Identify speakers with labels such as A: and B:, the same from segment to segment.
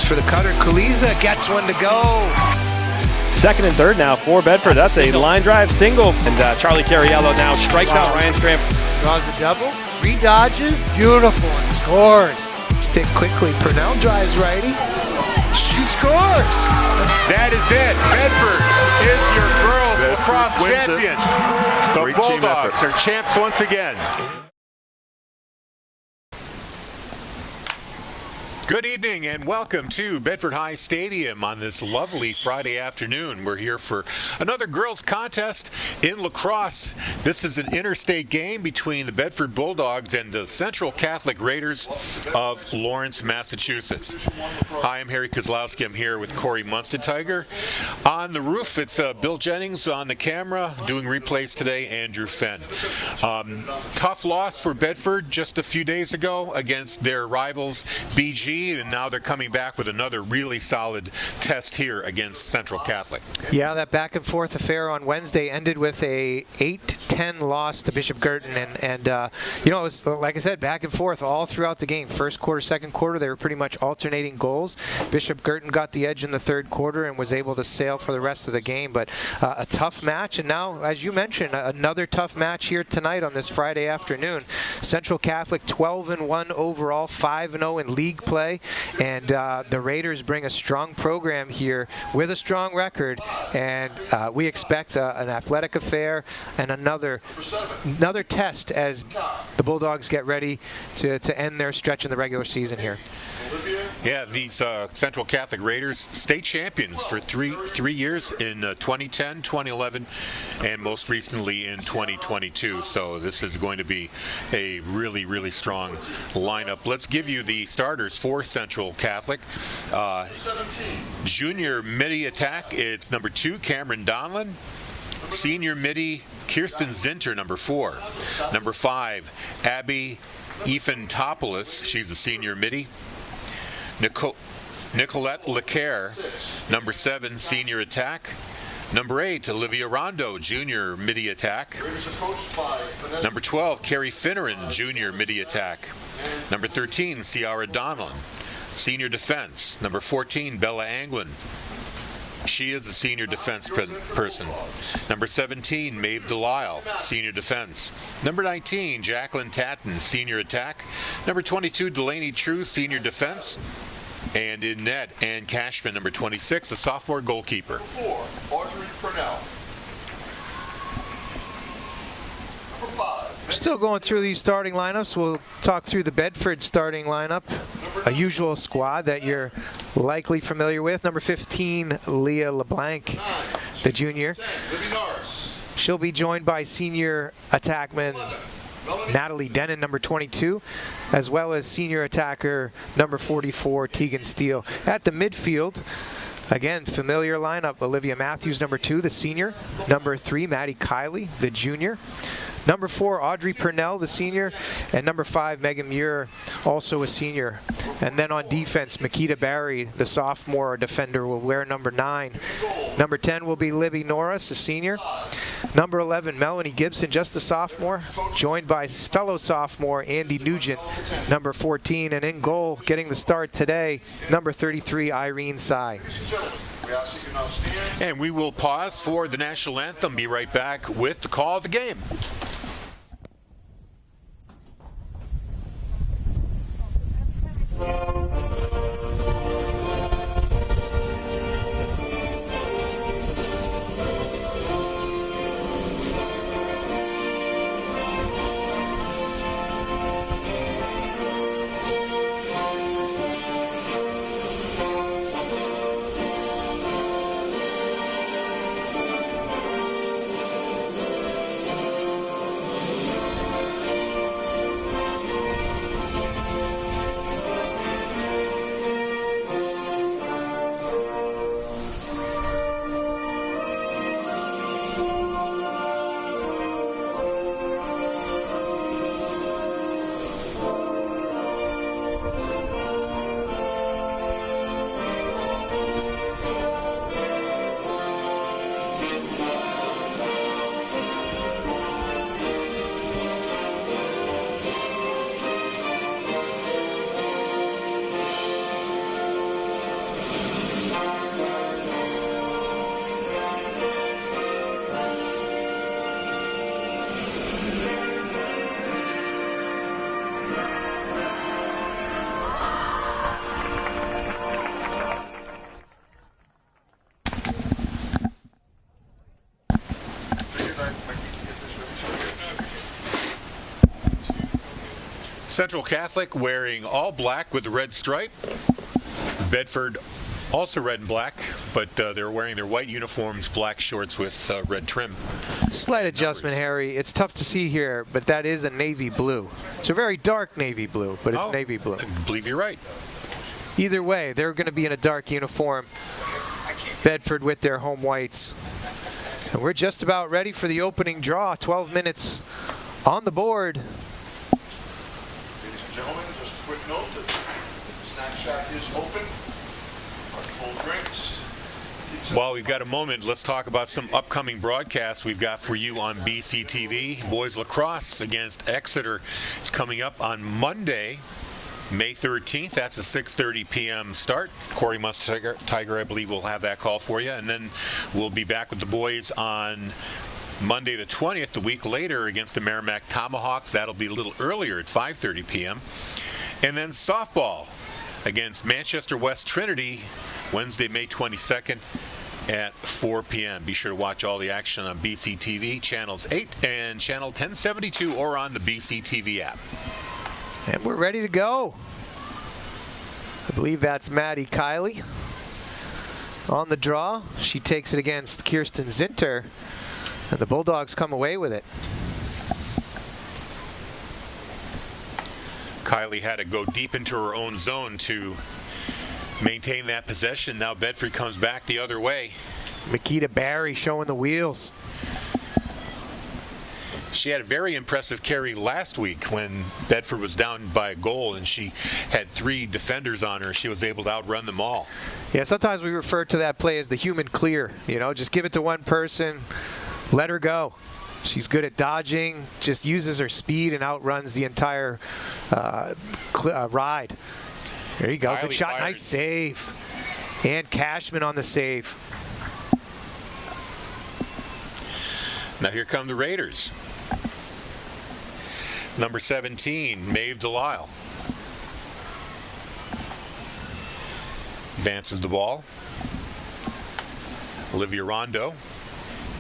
A: For the cutter, Kuliza gets one to go.
B: Second and third now for Bedford. That's a line drive single. And Charlie Cariello now strikes out Ryan Stramp.
A: Draws the double, redodges, beautiful, and scores. Stick quickly, Purnell drives righty, shoots, scores.
C: That is it. Bedford is your girls lacrosse champion. The Bulldogs are champs once again. Good evening and welcome to Bedford High Stadium on this lovely Friday afternoon. We're here for another girls contest in lacrosse. This is an interstate game between the Bedford Bulldogs and the Central Catholic Raiders of Lawrence, Massachusetts. Hi, I'm Harry Kozlowski. I'm here with Corey Munstetiger. On the roof, it's Bill Jennings on the camera, doing replays today, Andrew Fenn. Tough loss for Bedford just a few days ago against their rivals BG. And now they're coming back with another really solid test here against Central Catholic.
A: Yeah, that back and forth affair on Wednesday ended with a 8-10 loss to Bishop Girton, and you know, it was, like I said, back and forth all throughout the game. First quarter, second quarter, they were pretty much alternating goals. Bishop Girton got the edge in the third quarter and was able to sail for the rest of the game, but a tough match. And now, as you mentioned, another tough match here tonight on this Friday afternoon. Central Catholic 12-1 overall, 5-0 in league play. And the Raiders bring a strong program here with a strong record, and we expect an athletic affair and another test as the Bulldogs get ready to end their stretch in the regular season here.
C: Yeah, these Central Catholic Raiders, state champions for three years in 2010, 2011, and most recently in 2022. So this is going to be a really, really strong lineup. Let's give you the starters for Central Catholic. Junior midi attack, it's number 2, Cameron Donlan. Senior midi, Kirsten Zinter, number 4. Number 5, Abby Ephantopoulos, she's a senior midi. Nicolette Lecaire, number 7, senior attack. Number 8, Olivia Rondo, junior midi attack. Number 12, Carrie Finneran, junior midi attack. Number 13, Ciara Donlan, senior defense. Number 14, Bella Anglin. She is a senior defense person. Number 17, Maeve Delisle, senior defense. Number 19, Jacqueline Tatton, senior attack. Number 22, Delaney True, senior defense. And in net, Ann Cashman, number 26, a sophomore goalkeeper.
D: Number 4, Audrey Purnell. Number 5.
A: We're still going through these starting lineups. We'll talk through the Bedford starting lineup, a usual squad that you're likely familiar with. Number 15, Leah LeBlanc, the junior.
D: 10, Libby Norris.
A: She'll be joined by senior attackman
D: 11,
A: Natalie Denon, number 22, as well as senior attacker number 44, Tegan Steele. At the midfield, again, familiar lineup, Olivia Matthews, number 2, the senior. Number 3, Maddie Kiley, the junior. Number 4, Audrey Purnell, the senior. And number 5, Megan Muir, also a senior. And then on defense, Makita Barry, the sophomore defender, will wear number 9. Number 10 will be Libby Norris, a senior. Number 11, Melanie Gibson, just a sophomore, joined by fellow sophomore Andy Nugent, number 14. And in goal, getting the start today, number 33, Irene Sy.
C: And we will pause for the national anthem. Be right back with the call of the game. Central Catholic wearing all black with the red stripe. Bedford also red and black, but they're wearing their white uniforms, black shorts with red trim.
A: Slight adjustment, Harry. It's tough to see here, but that is a navy blue. It's a very dark navy blue, but it's navy blue.
C: I believe you're right.
A: Either way, they're going to be in a dark uniform. Bedford with their home whites. And we're just about ready for the opening draw. 12 minutes on the board.
D: Ladies and gentlemen, just a quick note that the snack shack is open. Cold drinks.
C: While we've got a moment, let's talk about some upcoming broadcasts we've got for you on BCTV. Boys Lacrosse against Exeter is coming up on Monday, May 13th. That's a 6:30 p.m. start. Corey Tiger, I believe, will have that call for you. And then we'll be back with the boys on Monday the 20th, a week later, against the Merrimack Tomahawks. That'll be a little earlier at 5:30 p.m. And then softball against Manchester West Trinity, Wednesday, May 22nd at 4 p.m. Be sure to watch all the action on BCTV, Channels 8 and Channel 1072, or on the BCTV app.
A: And we're ready to go. I believe that's Maddie Kiley on the draw. She takes it against Kirsten Zinter, and the Bulldogs come away with it.
C: Kiley had to go deep into her own zone to maintain that possession. Now Bedford comes back the other way.
A: Makita Barry showing the wheels.
C: She had a very impressive carry last week when Bedford was down by a goal and she had 3 defenders on her. She was able to outrun them all.
A: Yeah, sometimes we refer to that play as the human clear. You know, just give it to one person, let her go. She's good at dodging, just uses her speed and outruns the entire ride. There you go.
C: Kiley
A: Good shot.
C: fires.
A: Nice save. And Cashman on the save.
C: Now here come the Raiders. Number 17, Maeve Delisle. Advances the ball. Olivia Rondo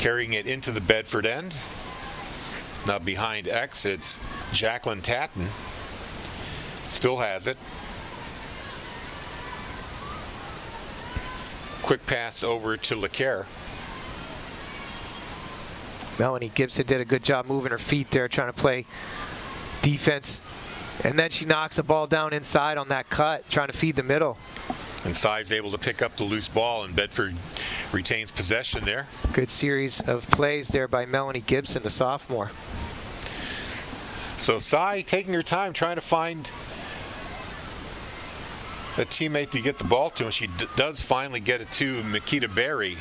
C: carrying it into the Bedford end. Now behind X, it's Jacqueline Tatton. Still has it. Quick pass over to LeCaire.
A: Melanie Gibson did a good job moving her feet there, trying to play defense. And then she knocks the ball down inside on that cut, trying to feed the middle.
C: And Cy's able to pick up the loose ball, and Bedford retains possession there.
A: Good series of plays there by Melanie Gibson, the sophomore.
C: So Cy taking her time, trying to find a teammate to get the ball to, and she does finally get it to Makita Berry.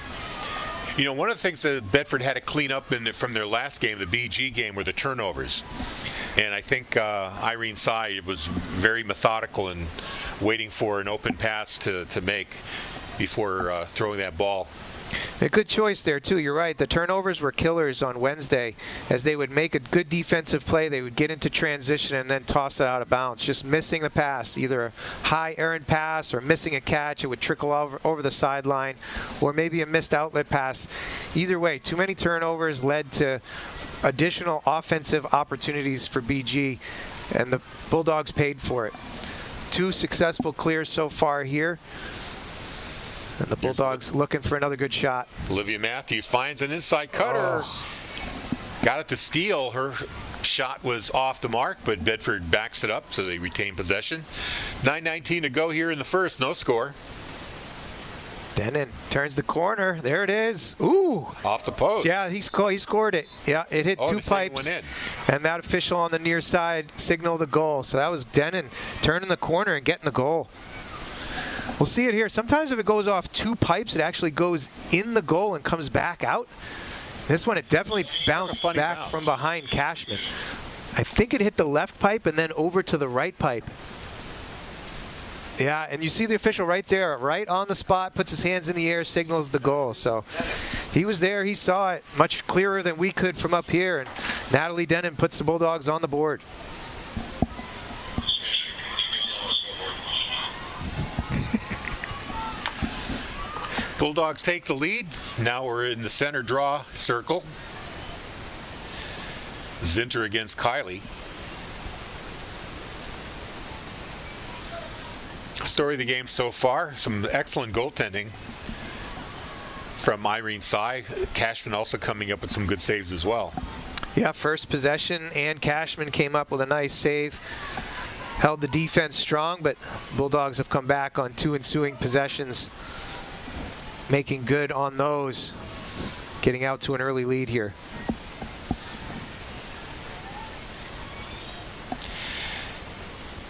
C: You know, one of the things that Bedford had to clean up from their last game, the BG game, were the turnovers. And I think Irene Cy was very methodical in waiting for an open pass to make before throwing that ball.
A: A good choice there, too. You're right. The turnovers were killers on Wednesday. As they would make a good defensive play, they would get into transition and then toss it out of bounds. Just missing the pass, either a high errant pass or missing a catch. It would trickle over the sideline, or maybe a missed outlet pass. Either way, too many turnovers led to additional offensive opportunities for BG, and the Bulldogs paid for it. 2 successful clears so far here. And the Bulldogs looking for another good shot.
C: Olivia Matthews finds an inside cutter. Got it to steal. Her shot was off the mark, but Bedford backs it up, so they retain possession. 9:19 to go here in the first. No score.
A: Denon turns the corner. There it is. Ooh.
C: Off the post.
A: Yeah, he scored it. Yeah, it hit 2
C: the second
A: pipes.
C: went in.
A: And that official on the near side signaled the goal. So that was Denon turning the corner and getting the goal. We'll see it here. Sometimes if it goes off 2 pipes, it actually goes in the goal and comes back out. This one, it definitely bounced back from behind Cashman. I think it hit the left pipe and then over to the right pipe. Yeah, and you see the official right there, right on the spot, puts his hands in the air, signals the goal. So he was there, he saw it much clearer than we could from up here. And Natalie Denon puts the Bulldogs on the board.
C: Bulldogs take the lead. Now we're in the center draw circle. Zinter against Kiley. story of the game so far. Some excellent goaltending from Irene Sy. Cashman also coming up with some good saves as well.
A: Yeah, first possession, and Cashman came up with a nice save. Held the defense strong, but Bulldogs have come back on 2 ensuing possessions, making good on those, getting out to an early lead here.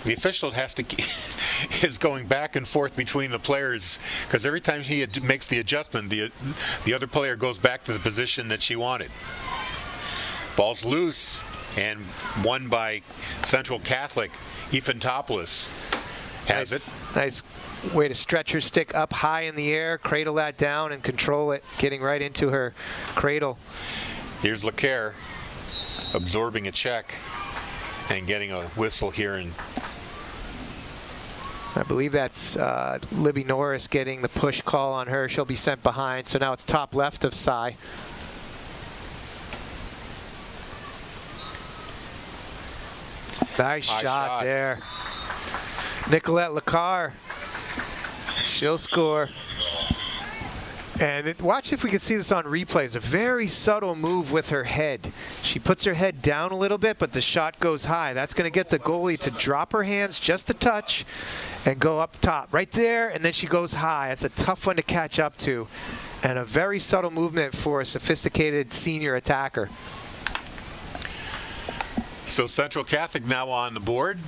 C: The official is going back and forth between the players, because every time he makes the adjustment, the other player goes back to the position that she wanted. Ball's loose and won by Central Catholic. Ifantopoulos has it.
A: Nice way to stretch her stick up high in the air, cradle that down, and control it, getting right into her cradle.
C: Here's Lacaire absorbing a check and getting a whistle here. And
A: I believe that's Libby Norris getting the push call on her. She'll be sent behind. So now it's top left of Sy. Nice shot there. Nicolette Lacar. She'll score. And watch if we can see this on replay. It's a very subtle move with her head. She puts her head down a little bit, but the shot goes high. That's going to get the goalie to drop her hands just a touch and go up top. Right there, and then she goes high. It's a tough one to catch up to. And a very subtle movement for a sophisticated senior attacker.
C: So Central Catholic now on the board.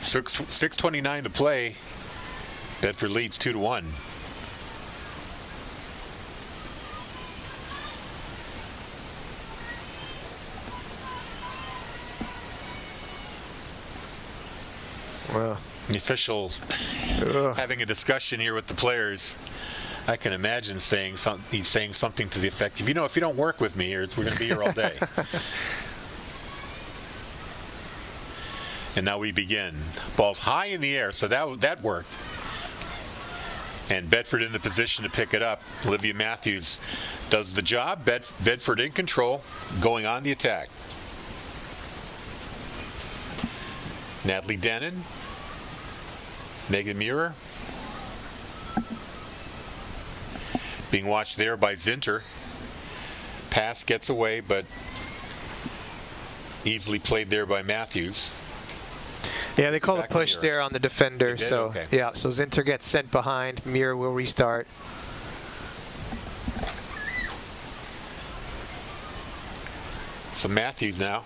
C: .6:29 to play. Bedford leads 2-1.
A: Well,
C: the officials having a discussion here with the players. I can imagine he's saying something to the effect of, if you don't work with me, we're going to be here all day. And now we begin. Ball's high in the air, so that worked. And Bedford in the position to pick it up. Olivia Matthews does the job. Bedford in control, going on the attack. Natalie Denon. Megan Muir. Being watched there by Zinter. Pass gets away, but easily played there by Matthews.
A: Yeah, they call a push there on the defender. So
C: okay.
A: Yeah, so Zinter gets sent behind. Muir will restart.
C: So Matthews now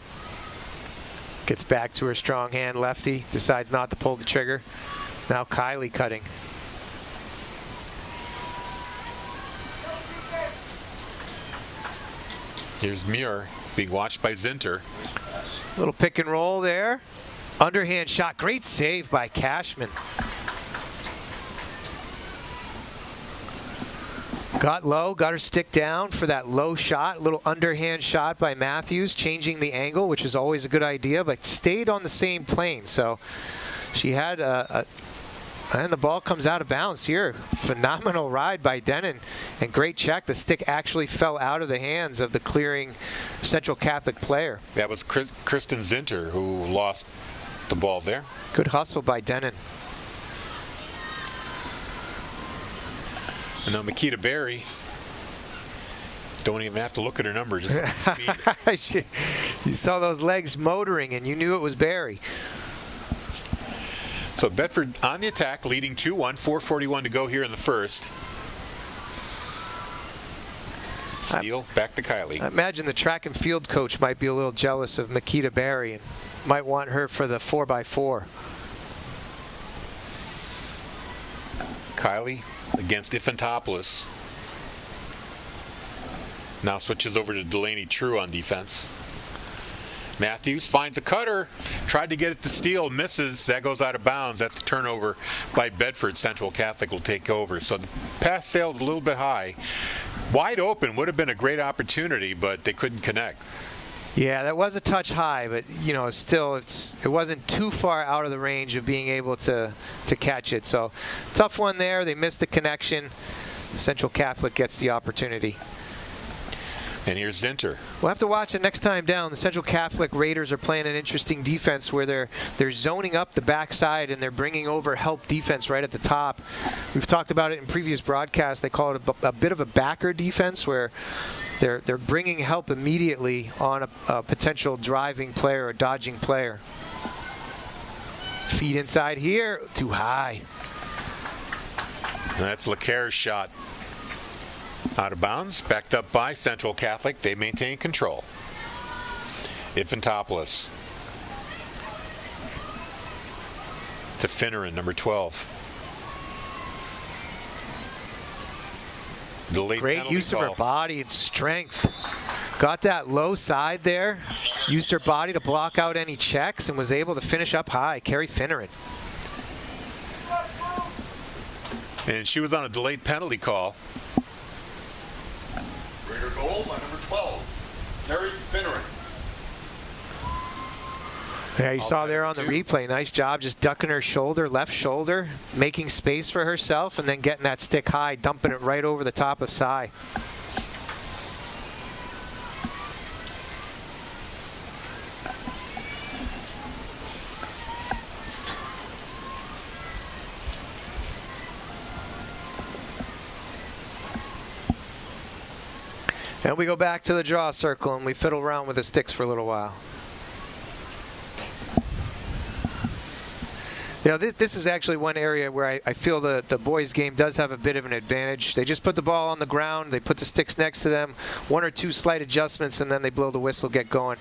A: gets back to her strong hand lefty. Decides not to pull the trigger. Now Kylie cutting.
C: Here's Muir being watched by Zinter.
A: Little pick and roll there. Underhand shot. Great save by Cashman. Got low, got her stick down for that low shot. Little underhand shot by Matthews, changing the angle, which is always a good idea, but stayed on the same plane. So she had and the ball comes out of bounds here. Phenomenal ride by Denon and great check. The stick actually fell out of the hands of the clearing Central Catholic player.
C: That was Kristen Zinter who lost the ball there.
A: Good hustle by Denon.
C: And now Makita Berry. Don't even have to look at her number, just speed.
A: You saw those legs motoring and you knew it was Berry.
C: So Bedford on the attack, leading 2-1, 4:41 to go here in the first. Steele, back to Kylie.
A: I imagine the track and field coach might be a little jealous of Makita Berry and might want her for the 4x4.
C: Kylie against Ifantopoulos. Now switches over to Delaney True on defense. Matthews finds a cutter, tried to get it to Steele, misses. That goes out of bounds. That's the turnover by Bedford. Central Catholic will take over. So the pass sailed a little bit high. Wide open, would have been a great opportunity, but they couldn't connect.
A: Yeah, that was a touch high, but still it wasn't too far out of the range of being able to catch it. So tough one there. They missed the connection. Central Catholic gets the opportunity.
C: And here's Zinter.
A: We'll have to watch it next time down. The Central Catholic Raiders are playing an interesting defense where they're zoning up the backside and they're bringing over help defense right at the top. We've talked about it in previous broadcasts. They call it a bit of a backer defense where they're bringing help immediately on a potential driving player or dodging player. Feet inside here, too high.
C: And that's Lacare's shot. Out of bounds, backed up by Central Catholic. They maintain control. Infantopoulos to Finneran, number 12. The late
A: Great use
C: call.
A: of her body and strength. Got that low side there. Used her body to block out any checks and was able to finish up high. Carrie Finneran.
C: And she was on a delayed penalty call.
D: Raider goal by number 12, Terry Finneran.
A: Yeah, you saw there on the replay. Nice job just ducking her shoulder, left shoulder, making space for herself, and then getting that stick high, dumping it right over the top of Cy. And we go back to the draw circle and we fiddle around with the sticks for a little while. You know, this is actually one area where I feel the boys' game does have a bit of an advantage. They just put the ball on the ground, they put the sticks next to them, one or two slight adjustments, and then they blow the whistle, get going.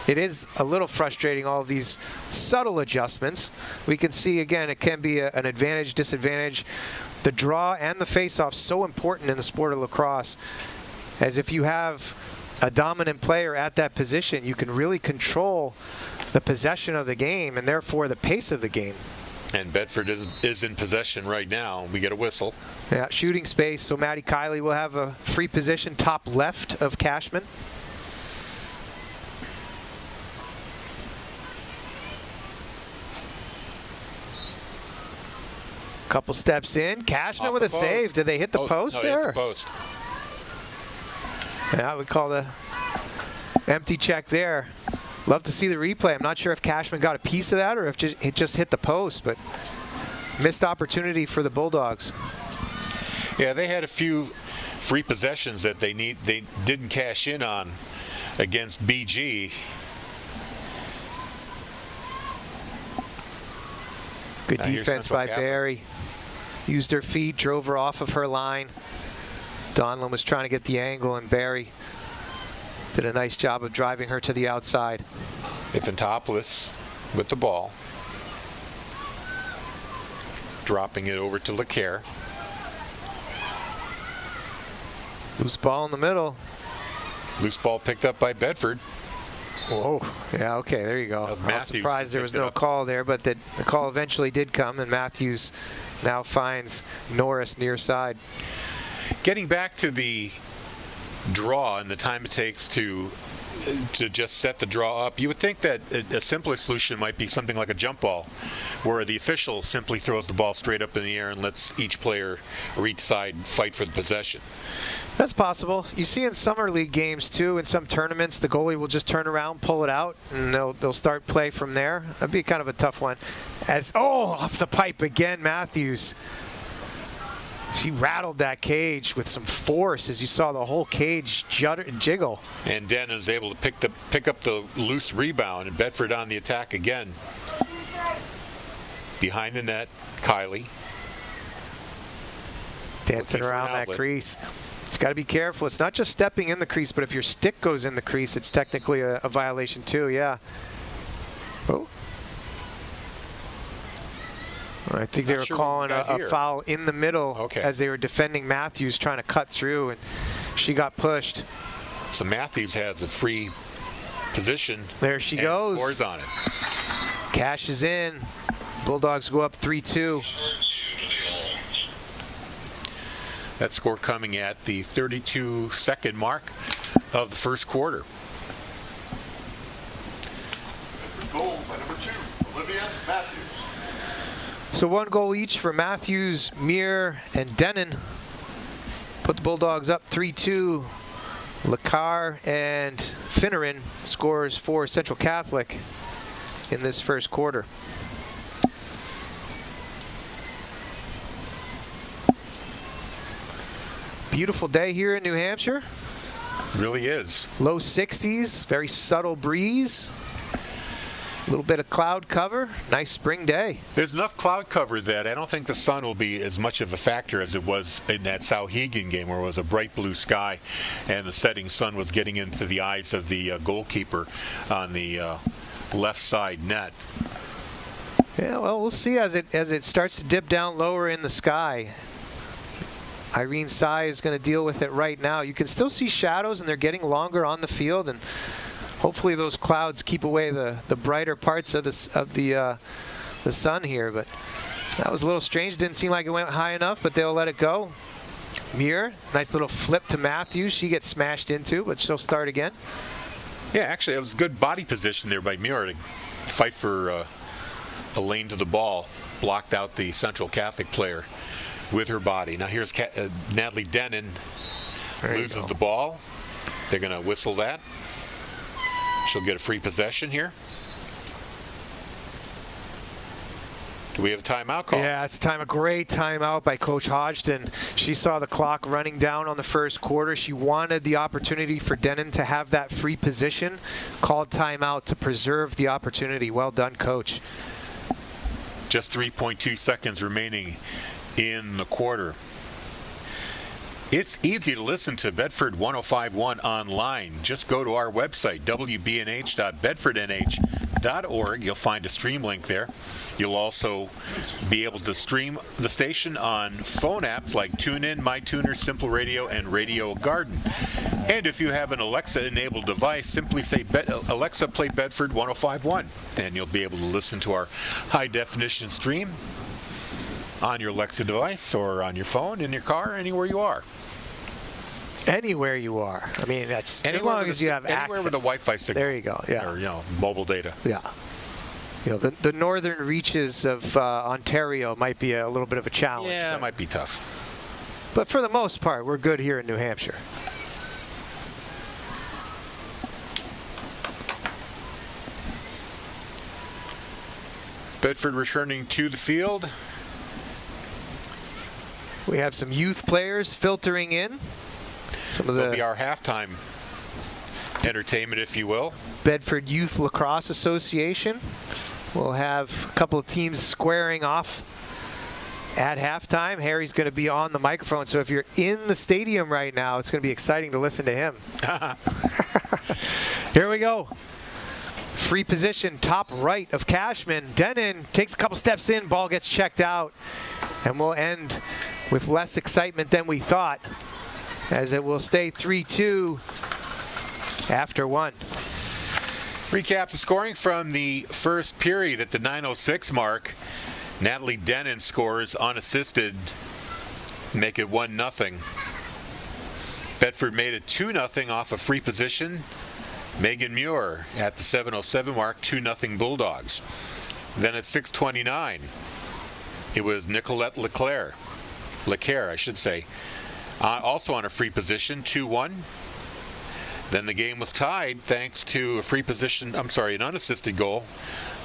A: It is a little frustrating, all of these subtle adjustments. We can see, again, it can be an advantage, disadvantage. The draw and the face-off so important in the sport of lacrosse, as if you have a dominant player at that position, you can really control the possession of the game and therefore the pace of the game.
C: And Bedford is in possession right now. We get a whistle.
A: Yeah, shooting space. So Maddie Kiley will have a free position top left of Cashman. Couple steps in. Cashman with a save. Did they hit the post
C: no,
A: there?
C: Hit the post.
A: Yeah, we call the empty check there. Love to see the replay. I'm not sure if Cashman got a piece of that or if it just hit the post, but missed opportunity for the Bulldogs.
C: Yeah, they had a few free possessions that they didn't cash in on against BG.
A: Good defense by Barry. Used her feet, drove her off of her line. Donlan was trying to get the angle, and Barry did a nice job of driving her to the outside.
C: Infantopoulos with the ball. Dropping it over to Lacare.
A: Loose ball in the middle.
C: Loose ball picked up by Bedford.
A: Whoa. Yeah, okay, there you go. I was surprised there was no call there, but the call eventually did come, and Matthews now finds Norris near side.
C: Getting back to the draw and the time it takes to just set the draw up, you would think that a simpler solution might be something like a jump ball, where the official simply throws the ball straight up in the air and lets each player or each side fight for the possession.
A: That's possible. You see in summer league games too, in some tournaments, the goalie will just turn around, pull it out, and they'll start play from there. That'd be kind of a tough one. Off the pipe again, Matthews. She rattled that cage with some force as you saw the whole cage jiggle.
C: And Den is able to pick up the loose rebound, and Bedford on the attack again. Behind the net, Kiley.
A: Dancing around that crease. It's got to be careful. It's not just stepping in the crease, but if your stick goes in the crease, it's technically a violation too, yeah. Oh. I think they were calling a foul in the middle as they were defending Matthews, trying to cut through, and she got pushed.
C: So Matthews has a free position.
A: There she goes.
C: Scores on it.
A: Cash is in. Bulldogs go up 3-2.
C: That score coming at the 32-second mark of the first quarter.
D: Goal by number 2, Olivia Matthews.
A: So one goal each for Matthews, Muir, and Denon. Put the Bulldogs up 3-2 Lacrosse and Finneran scores for Central Catholic in this first quarter. Beautiful day here in New Hampshire.
C: Really is.
A: Low 60s, very subtle breeze. A little bit of cloud cover. Nice spring day.
C: There's enough cloud cover that I don't think the sun will be as much of a factor as it was in that Sauhegan game where it was a bright blue sky and the setting sun was getting into the eyes of the goalkeeper on the left side net.
A: Yeah, well, we'll see as it starts to dip down lower in the sky. Irene Sy is going to deal with it right now. You can still see shadows, and they're getting longer on the field, and hopefully those clouds keep away the brighter parts of the sun here. But that was a little strange. Didn't seem like it went high enough, but they'll let it go. Muir, nice little flip to Matthews. She gets smashed into, but she'll start again.
C: Yeah, actually, it was good body position there by Muir to fight for a lane to the ball. Blocked out the Central Catholic player with her body. Now here's Natalie Denon. Loses the ball. They're going to whistle that. She'll get a free possession here. Do we have a timeout call?
A: Yeah, it's a great timeout by Coach Hodgson. She saw the clock running down on the first quarter. She wanted the opportunity for Denon to have that free position. Called timeout to preserve the opportunity. Well done, Coach.
C: Just 3.2 seconds remaining in the quarter. It's easy to listen to Bedford 105.1 online. Just go to our website, wbnh.bedfordnh.org. You'll find a stream link there. You'll also be able to stream the station on phone apps like TuneIn, MyTuner, Simple Radio, and Radio Garden. And if you have an Alexa-enabled device, simply say, Alexa, play Bedford 105.1, and you'll be able to listen to our high-definition stream on your Alexa device or on your phone, in your car, anywhere you are.
A: Anywhere you are. I mean, that's
C: anywhere
A: as long as you have access.
C: Anywhere with a Wi-Fi signal.
A: There you go. Yeah.
C: Or mobile data.
A: Yeah. The northern reaches of Ontario might be a little bit of a challenge.
C: Yeah, it might be tough.
A: But for the most part, we're good here in New Hampshire.
C: Bedford returning to the field.
A: We have some youth players filtering in.
C: That'll be our halftime entertainment, if you will.
A: Bedford Youth Lacrosse Association. We'll have a couple of teams squaring off at halftime. Harry's going to be on the microphone, so if you're in the stadium right now, it's going to be exciting to listen to him. Here we go. Free position, top right of Cashman. Denon takes a couple steps in, ball gets checked out, and we'll end with less excitement than we thought, as it will stay 3-2 after one.
C: Recap the scoring from the first period at the 9:06 mark. Natalie Denon scores unassisted, make it 1-0. Bedford made it 2-0 off a free position. Megan Muir at the 7:07 mark, 2-0 Bulldogs. Then at 6:29, it was Nicolette LeClaire, I should say, also on a free position, 2-1. Then the game was tied thanks to an unassisted goal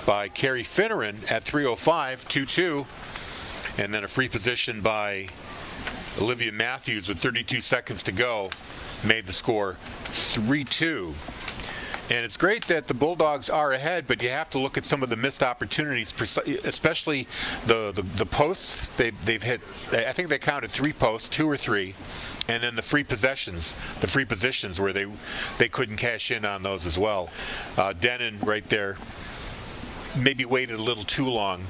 C: by Carrie Finneran at 3:05, 2-2. And then a free position by Olivia Matthews with 32 seconds to go made the score 3-2. And it's great that the Bulldogs are ahead, but you have to look at some of the missed opportunities, especially the posts. They've hit, I think they counted 3 posts, 2 or 3, and then the free positions where they couldn't cash in on those as well. Denon right there maybe waited a little too long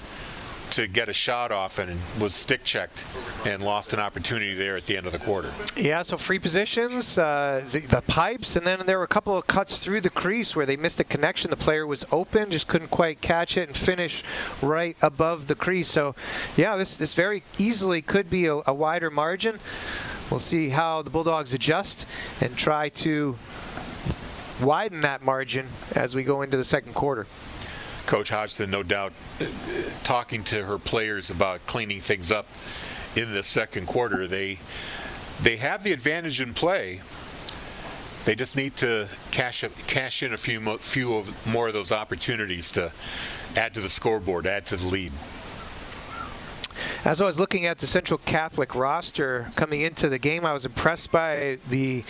C: to get a shot off and was stick checked and lost an opportunity there at the end of the quarter.
A: Yeah, so free positions, the pipes, and then there were a couple of cuts through the crease where they missed a connection. The player was open, just couldn't quite catch it and finish right above the crease. So yeah, this very easily could be a wider margin. We'll see how the Bulldogs adjust and try to widen that margin as we go into the second quarter.
C: Coach Hodgson, no doubt, talking to her players about cleaning things up in the second quarter. They have the advantage in play, They just need to cash in a few more of those opportunities to add to the scoreboard, add to the lead.
A: As I was looking at the Central Catholic roster coming into the game, I was impressed by the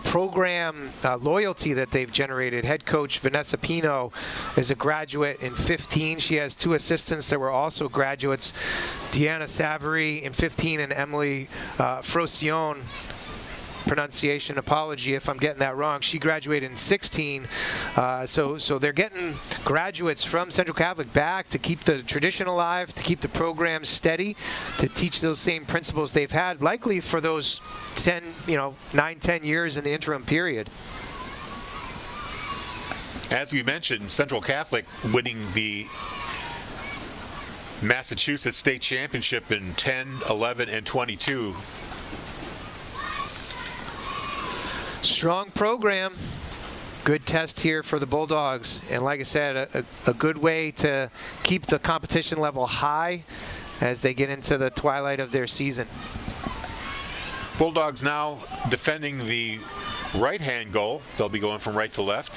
A: program loyalty that they've generated. Head coach Vanessa Pino is a graduate in 15. She has 2 assistants that were also graduates, Deanna Savary in 15 and Emily Frocione. Pronunciation, apology if I'm getting that wrong. She graduated in 16. So they're getting graduates from Central Catholic back to keep the tradition alive, to keep the program steady, to teach those same principles they've had, likely for those 9-10 years in the interim period.
C: As we mentioned, Central Catholic winning the Massachusetts State Championship in 10, 11, and 22.
A: Strong program. Good test here for the Bulldogs. And like I said, a good way to keep the competition level high as they get into the twilight of their season.
C: Bulldogs now defending the right-hand goal. They'll be going from right to left.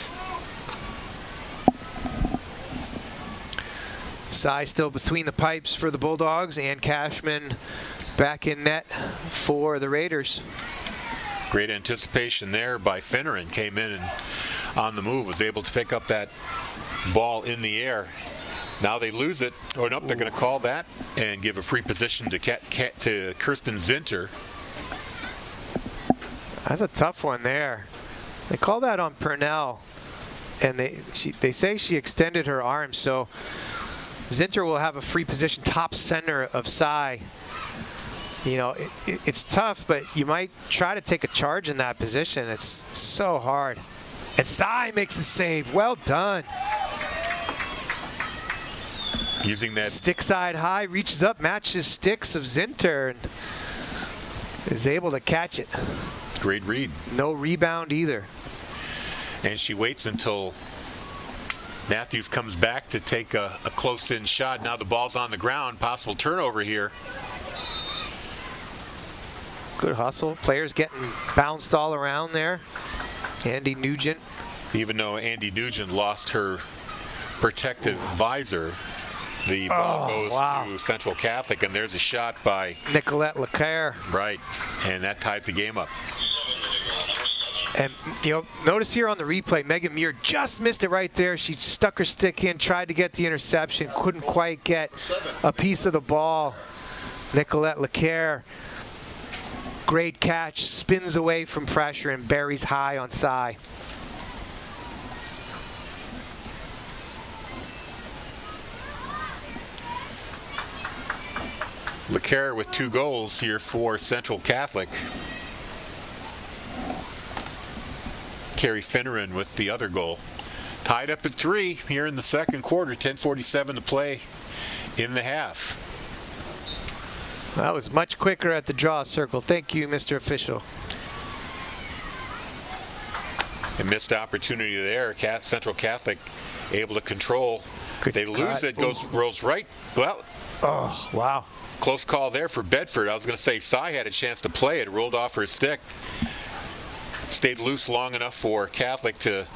A: Sy still between the pipes for the Bulldogs, and Cashman back in net for the Raiders.
C: Great anticipation there by Finneran. Came in and on the move, was able to pick up that ball in the air. Now they lose it. Oh, nope, they're going to call that and give a free position to Kirsten Zinter.
A: That's a tough one there. They call that on Purnell, and they say she extended her arm, so Zinter will have a free position top center of Sy. You know, it's tough, but you might try to take a charge in that position. It's so hard. And Sy makes a save. Well done.
C: Using that
A: stick side high, reaches up, matches sticks of Zinter, and is able to catch it.
C: Great read.
A: No rebound either.
C: And she waits until Matthews comes back to take a close-in shot. Now the ball's on the ground. Possible turnover here.
A: Good hustle. Players getting bounced all around there. Andy Nugent.
C: Even though Andy Nugent lost her protective visor, the ball goes to Central Catholic, and there's a shot by
A: Nicolette Leclerc.
C: Right, and that tied the game up.
A: And, you know, notice here on the replay, Megan Muir just missed it right there. She stuck her stick in, tried to get the interception, couldn't quite get a piece of the ball. Nicolette Leclerc. Great catch, spins away from pressure and buries high on Sy.
C: Leclerc with 2 goals here for Central Catholic. Carrie Finneran with the other goal. Tied up at 3 here in the second quarter, 10:47 to play in the half.
A: That was much quicker at the draw circle. Thank you, Mr. Official.
C: A missed opportunity there. Central Catholic able to control.
A: Good
C: they lose
A: cut.
C: it, rolls right. Well,
A: oh, wow.
C: Close call there for Bedford. I was going to say Sy had a chance to play it. Rolled off her stick. Stayed loose long enough for Catholic to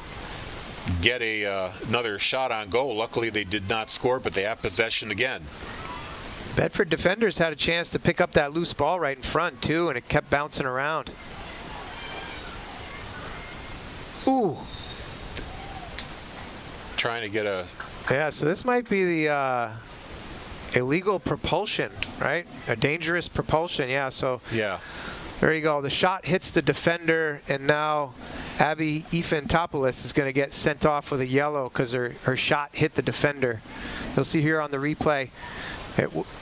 C: get another shot on goal. Luckily, they did not score, but they have possession again.
A: Bedford defenders had a chance to pick up that loose ball right in front, too, and it kept bouncing around. Ooh.
C: Trying to get a...
A: Yeah, so this might be the illegal propulsion, right? A dangerous propulsion, yeah. So
C: yeah.
A: There you go. The shot hits the defender, and now Abby Ifantopoulos is going to get sent off with a yellow because her shot hit the defender. You'll see here on the replay.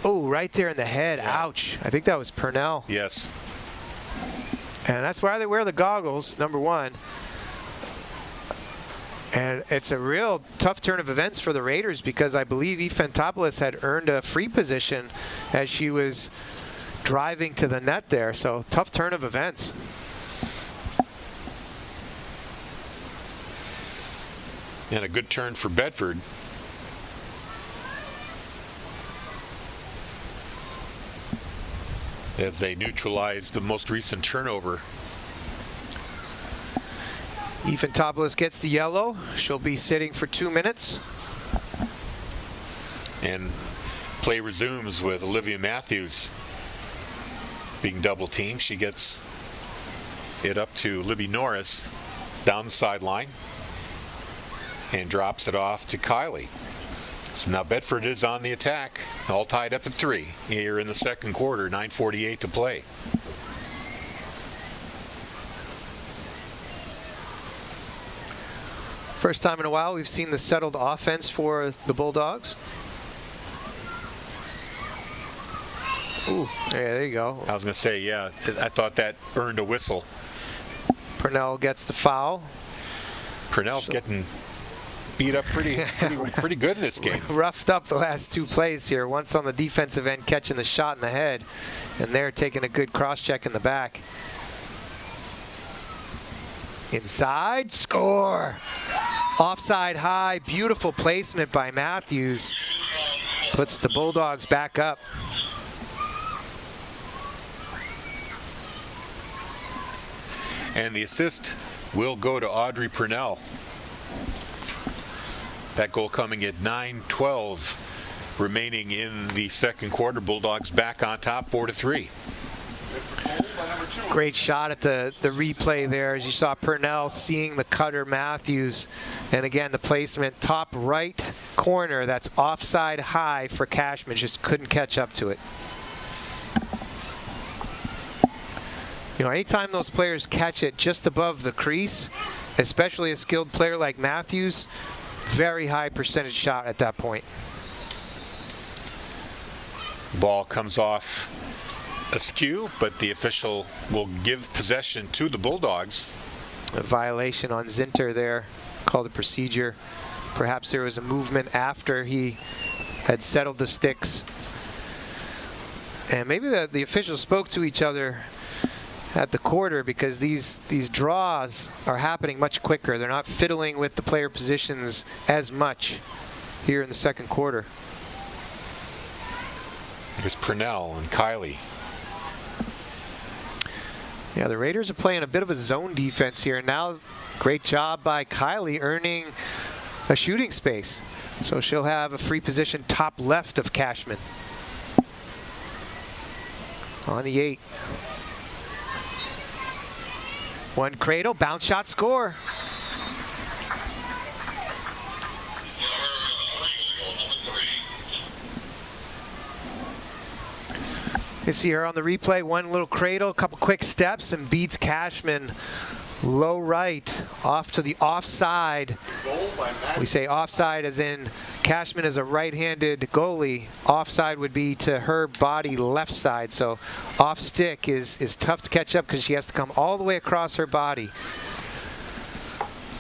A: Right there in the head. Yeah. Ouch. I think that was Purnell.
C: Yes.
A: And that's why they wear the goggles, number one. And it's a real tough turn of events for the Raiders because I believe Ifantopoulos had earned a free position as she was driving to the net there. So tough turn of events.
C: And a good turn for Bedford. As they neutralize the most recent turnover.
A: Eventopoulos gets the yellow. She'll be sitting for 2 minutes.
C: And play resumes with Olivia Matthews being double teamed. She gets it up to Libby Norris down the sideline and drops it off to Kylie. So now Bedford is on the attack, all tied up at 3 here in the second quarter, 9:48 to play.
A: First time in a while we've seen the settled offense for the Bulldogs. Ooh, yeah, there you go.
C: I was going to say, yeah, I thought that earned a whistle.
A: Purnell gets the foul.
C: Purnell's getting beat up pretty good in this game.
A: Roughed up the last 2 plays here. Once on the defensive end catching the shot in the head, and they're taking a good cross check in the back. Inside, score! Offside high, beautiful placement by Matthews. Puts the Bulldogs back up.
C: And the assist will go to Audrey Purnell. That goal coming at 9:12 remaining in the second quarter. Bulldogs back on top, 4-3.
A: Great shot at the replay there as you saw Purnell seeing the cutter Matthews. And again, the placement top right corner, that's offside high for Cashman. Just couldn't catch up to it. You know, anytime those players catch it just above the crease, especially a skilled player like Matthews, very high percentage shot at that point.
C: Ball comes off askew, but the official will give possession to the Bulldogs.
A: A violation on Zinter there, called a procedure. Perhaps there was a movement after he had settled the sticks. And maybe the officials spoke to each other at the quarter, because these draws are happening much quicker. They're not fiddling with the player positions as much here in the second quarter.
C: Here's Purnell and Kylie.
A: Yeah, the Raiders are playing a bit of a zone defense here. Now, great job by Kylie earning a shooting space. So she'll have a free position top left of Cashman. On the 8. One cradle, bounce shot, score. You see her on the replay, one little cradle, a couple quick steps, and beats Cashman low right off to the offside. We say offside as in Cashman is a right-handed goalie. Offside would be to her body left side. So off stick is tough to catch up because she has to come all the way across her body.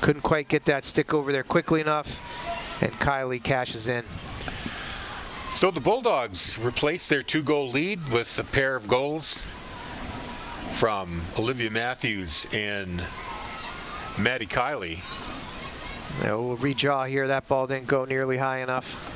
A: Couldn't quite get that stick over there quickly enough, and Kylie cashes in.
C: So the Bulldogs replace their 2-goal lead with a pair of goals from Olivia Matthews and Maddie Kylie.
A: Yeah, we'll redraw here. That ball didn't go nearly high enough.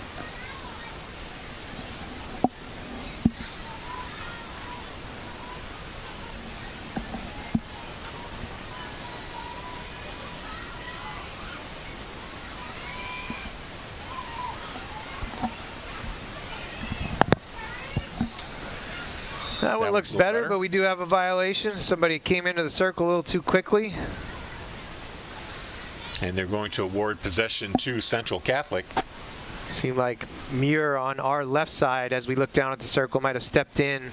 A: That one looks better, but we do have a violation. Somebody came into the circle a little too quickly.
C: And they're going to award possession to Central Catholic.
A: Seemed like Muir on our left side, as we look down at the circle, might have stepped in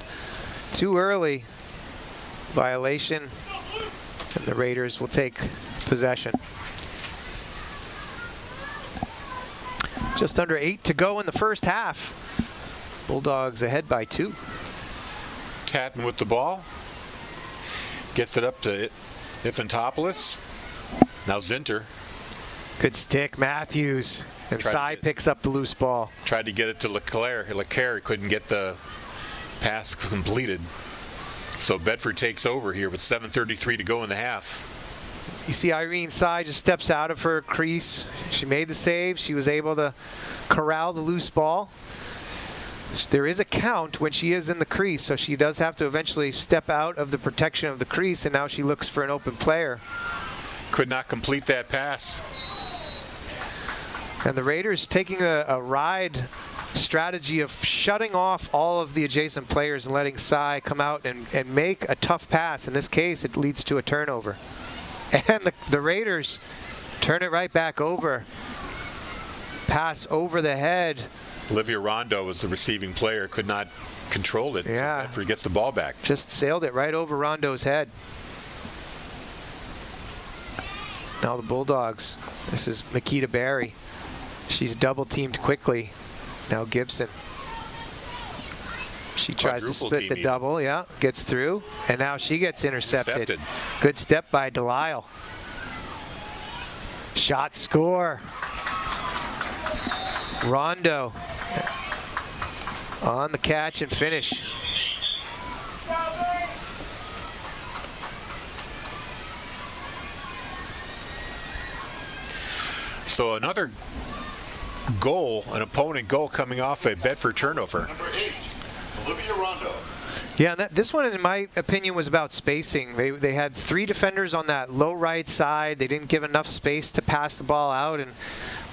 A: too early. Violation, and the Raiders will take possession. Just under 8 to go in the first half. Bulldogs ahead by 2.
C: Tatton with the ball. Gets it up to Eventopoulos. Now Zinter.
A: Good stick, Matthews. And Cy picks up the loose ball.
C: Tried to get it to LeClaire. LeClaire couldn't get the pass completed. So Bedford takes over here with 7:33 to go in the half.
A: You see Irene Cy just steps out of her crease. She made the save. She was able to corral the loose ball. There is a count when she is in the crease, so she does have to eventually step out of the protection of the crease, and now she looks for an open player.
C: could not complete that pass.
A: And the Raiders taking a ride strategy of shutting off all of the adjacent players and letting Cy come out and make a tough pass. In this case, it leads to a turnover. And the Raiders turn it right back over. Pass over the head.
C: Olivia Rondo was the receiving player, could not control it.
A: Yeah.
C: So Bedford gets the ball back.
A: Just sailed it right over Rondo's head. Now the Bulldogs. This is Makita Barry. She's double teamed quickly. Now Gibson. She tries to split the double, yeah, gets through, and now she gets intercepted. Good step by Delisle. Shot, score. Rondo on the catch and finish.
C: So another goal, an opponent goal coming off a Bedford turnover.
D: Number 8, Olivia Rondo.
A: Yeah, this one, in my opinion, was about spacing. They had 3 defenders on that low right side. They didn't give enough space to pass the ball out and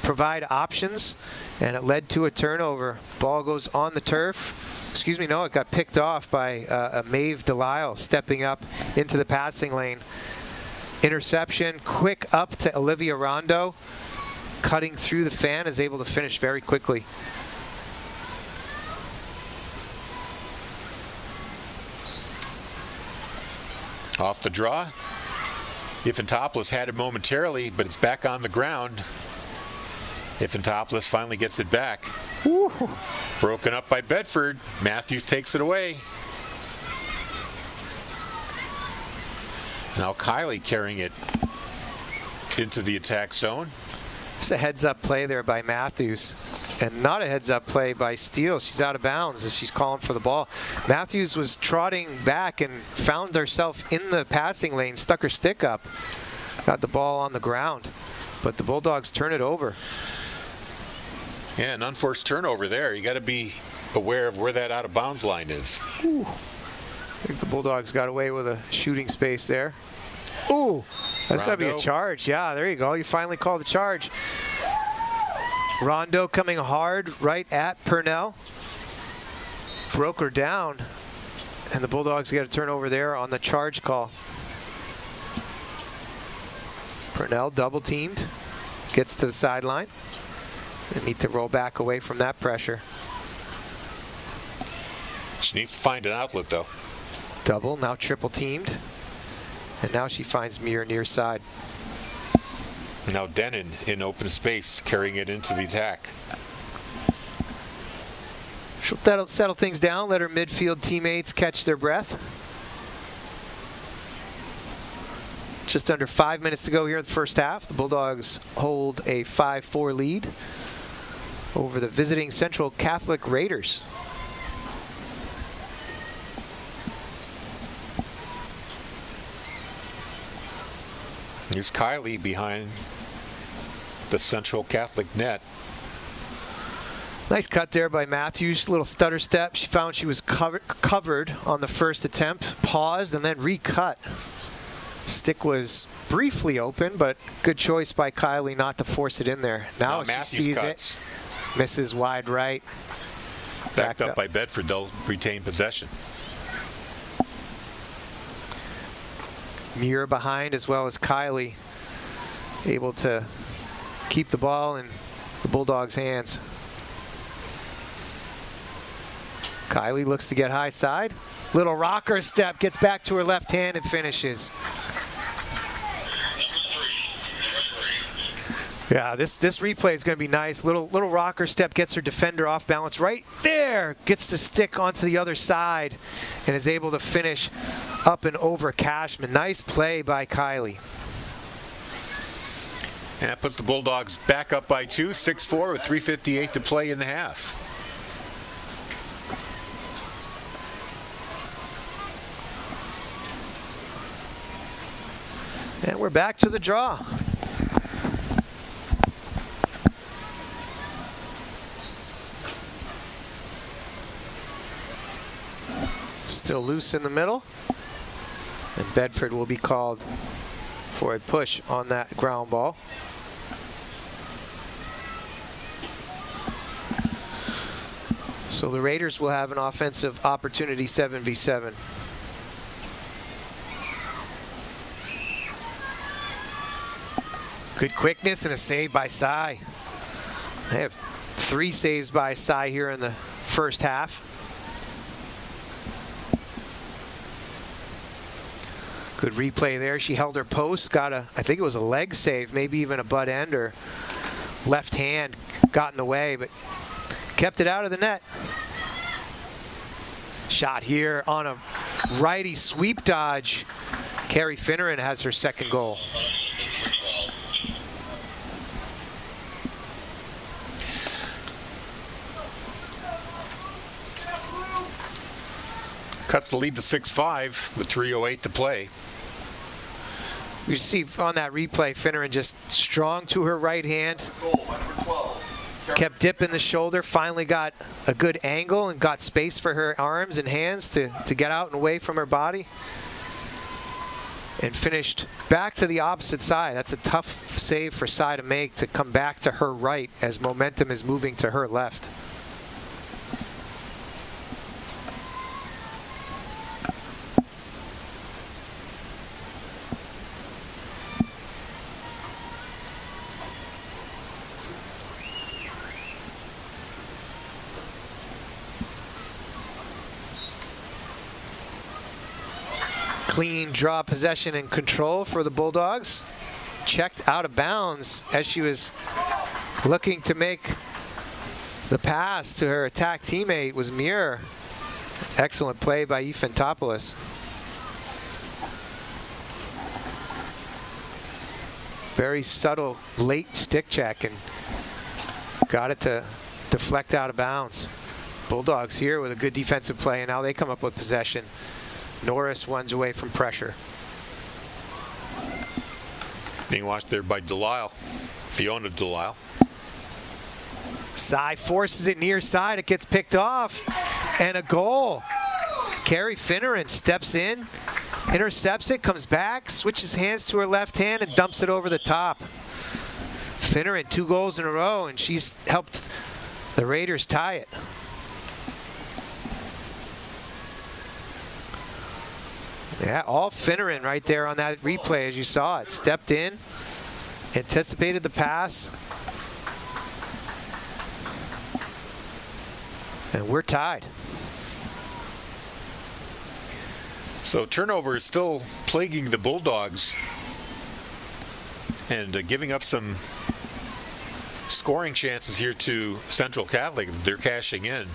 A: provide options, and it led to a turnover. Ball goes on the turf. Excuse me, no, it got picked off by Maeve Delisle stepping up into the passing lane. Interception, quick up to Olivia Rondo. Cutting through the fan, is able to finish very quickly.
C: Off the draw. Ifantopoulos had it momentarily, but it's back on the ground. Ifantopoulos finally gets it back.
A: Woo.
C: Broken up by Bedford. Matthews takes it away. Now Kylie carrying it into the attack zone.
A: It's a heads-up play there by Matthews, and not a heads-up play by Steele. She's out of bounds as she's calling for the ball. Matthews was trotting back and found herself in the passing lane, stuck her stick up, got the ball on the ground, but the Bulldogs turn it over.
C: Yeah, an unforced turnover there. You got to be aware of where that out-of-bounds line is.
A: Ooh. I think the Bulldogs got away with a shooting space there. Ooh, that's got to be a charge. Yeah, there you go. You finally call the charge. Rondo coming hard right at Purnell. Broke her down. And the Bulldogs got a turnover there on the charge call. Purnell double teamed. Gets to the sideline. They need to roll back away from that pressure.
C: She needs to find an outlet, though.
A: Double, now triple teamed. And now she finds Muir near side.
C: Now Denon in open space, carrying it into the attack.
A: She'll settle things down, let her midfield teammates catch their breath. Just under 5 minutes to go here in the first half. The Bulldogs hold a 5-4 lead over the visiting Central Catholic Raiders.
C: Here's Kylie behind the Central Catholic net.
A: Nice cut there by Matthews. Little stutter step. She found she was covered on the first attempt, paused, and then recut. Stick was briefly open, but good choice by Kylie not to force it in there. Now she sees it. Misses wide right.
C: Backed up by Bedford, they'll retain possession.
A: Muir behind as well as Kylie, able to keep the ball in the Bulldogs' hands. Kylie looks to get high side. Little rocker step, gets back to her left hand and finishes. Yeah, this replay is going to be nice. Little rocker step, gets her defender off balance right there. Gets to stick onto the other side and is able to finish up and over Cashman. Nice play by Kylie.
C: And that puts the Bulldogs back up by 2, 6-4 with 3:58 to play in the half.
A: And we're back to the draw. Still loose in the middle. And Bedford will be called for a push on that ground ball. So the Raiders will have an offensive opportunity 7v7. Good quickness and a save by Cy. They have 3 saves by Cy here in the first half. Good replay there. She held her post, got a, I think it was a leg save, maybe even a butt end or left hand got in the way, but kept it out of the net. Shot here on a righty sweep dodge. Carrie Finneran has her second goal.
C: Cuts the lead to 6-5 with 3:08 to play.
A: You see on that replay, Finneran just strong to her right hand.
D: Goal by number 12.
A: Kept dipping the shoulder, finally got a good angle and got space for her arms and hands to get out and away from her body. And finished back to the opposite side. That's a tough save for Cy to make, to come back to her right as momentum is moving to her left. Clean draw, possession, and control for the Bulldogs. Checked out of bounds as she was looking to make the pass to her attack teammate was Muir. Excellent play by Ifantopoulos. Very subtle late stick check and got it to deflect out of bounds. Bulldogs here with a good defensive play, and now they come up with possession. Norris runs away from pressure.
C: Being watched there by Delisle, Fiona Delisle.
A: Cy forces it near side. It gets picked off. And a goal. Carrie Finneran steps in, intercepts it, comes back, switches hands to her left hand, and dumps it over the top. Finneran, 2 goals in a row, and she's helped the Raiders tie it. Yeah, all Finneran right there on that replay as you saw it. Stepped in, anticipated the pass, and we're tied.
C: So turnover is still plaguing the Bulldogs and giving up some scoring chances here to Central Catholic. They're cashing in.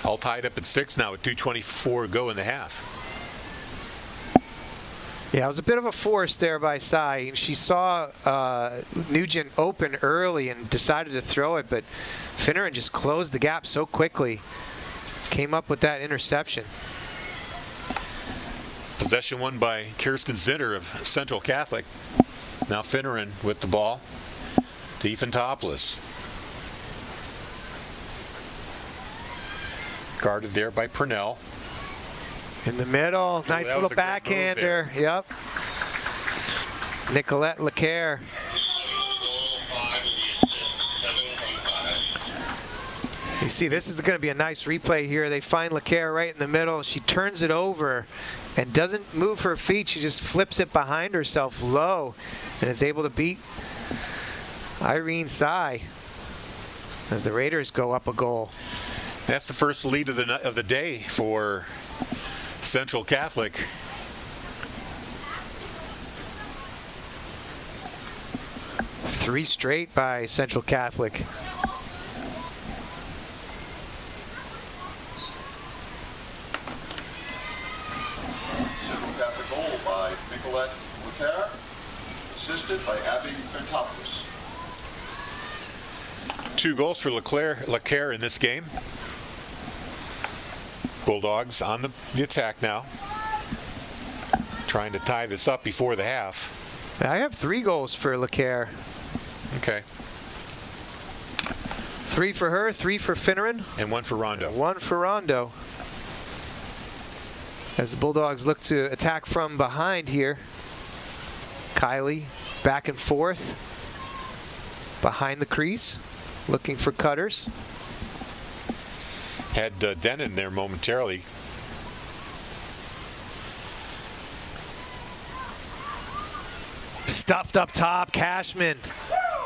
C: All tied up at 6 now with 2:24 to go in the half.
A: Yeah, it was a bit of a force there by Cy. She saw Nugent open early and decided to throw it, but Finneran just closed the gap so quickly. Came up with that interception.
C: Possession won by Kirsten Zinner of Central Catholic. Now Finneran with the ball to Ifantopoulos. Guarded there by Purnell.
A: In the middle, nice little backhander. Yep. Nicolette Lacaire. You see, this is going to be a nice replay here. They find Lacaire right in the middle. She turns it over and doesn't move her feet. She just flips it behind herself low and is able to beat Irene Cy as the Raiders go up a goal.
C: That's the first lead of the day for Central Catholic.
A: Three straight by Central Catholic.
D: Central Catholic goal by Nicolette Lacaire, assisted by Abby Fantopoulos.
C: 2 goals for Lacaire in this game. Bulldogs on the attack now, trying to tie this up before the half.
A: I have 3 goals for Lacaire.
C: Okay.
A: 3 for her, 3 for Finneran.
C: And 1 for Rondo.
A: 1 for Rondo. As the Bulldogs look to attack from behind here. Kylie back and forth behind the crease, looking for cutters.
C: Had Denon there momentarily.
A: Stuffed up top, Cashman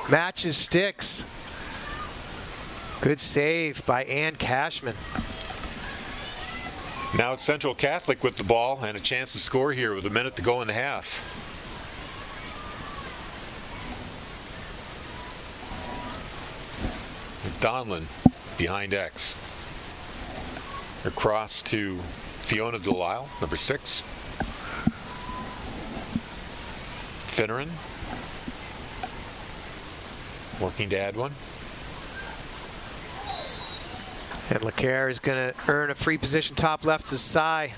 A: matches sticks. Good save by Ann Cashman.
C: Now it's Central Catholic with the ball and a chance to score here with a minute to go in the half. Donlin behind X. Across to Fiona Delisle, number 6. Finneran working to add one.
A: And Lacaire is going to earn a free position top left to Cy.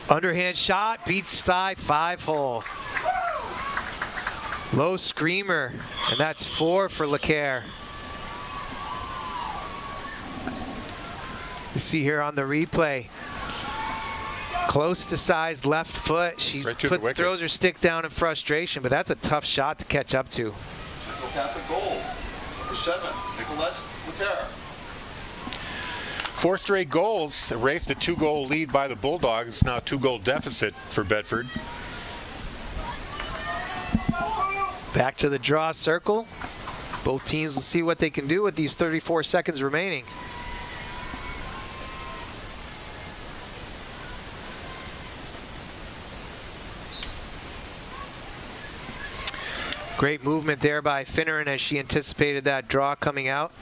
A: Underhand shot, beats Cy 5-hole. Low screamer, and that's 4 for Lacaire. You see here on the replay, close to Cy's left foot. She
C: right
A: throws her stick down in frustration, but that's a tough shot to catch up to.
D: Central Catholic goal. Number 7, Nicolette Lacaire.
C: 4 straight goals, erased a 2-goal lead by the Bulldogs. Now a 2-goal deficit for Bedford.
A: Back to the draw circle. Both teams will see what they can do with these 34 seconds remaining. Great movement there by Finneran as she anticipated that draw coming out.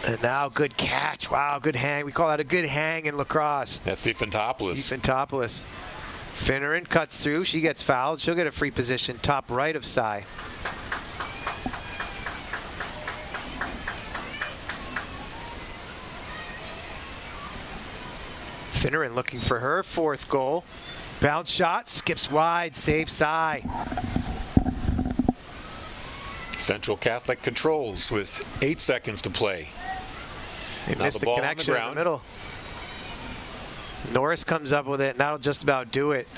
A: And now good catch. Wow, good hang. We call that a good hang in lacrosse.
C: That's Ephantopoulos.
A: Ephantopoulos. Finneran cuts through. She gets fouled. She'll get a free position top right of Cy. Finneran looking for her 4th goal. Bounce shot, skips wide, saves Cy.
C: Central Catholic controls with 8 seconds to play.
A: They
C: now
A: missed the connection in the middle. Norris comes up with it, and that'll just about do it.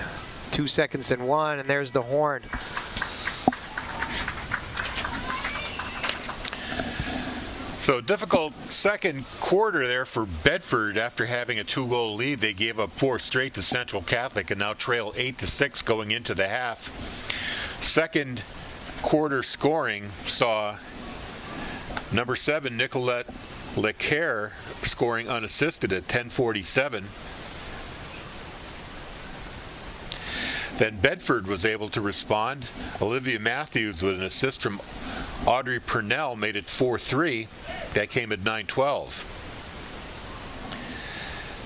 A: 2 seconds and 1, and there's the horn.
C: So difficult second quarter there for Bedford after having a 2-goal lead. They gave up 4 straight to Central Catholic and now trail 8-6 going into the half. Second quarter scoring saw number 7 Nicolette Lacaire scoring unassisted at 10:47. Then Bedford was able to respond. Olivia Matthews with an assist from Audrey Purnell made it 4-3. That came at 9:12.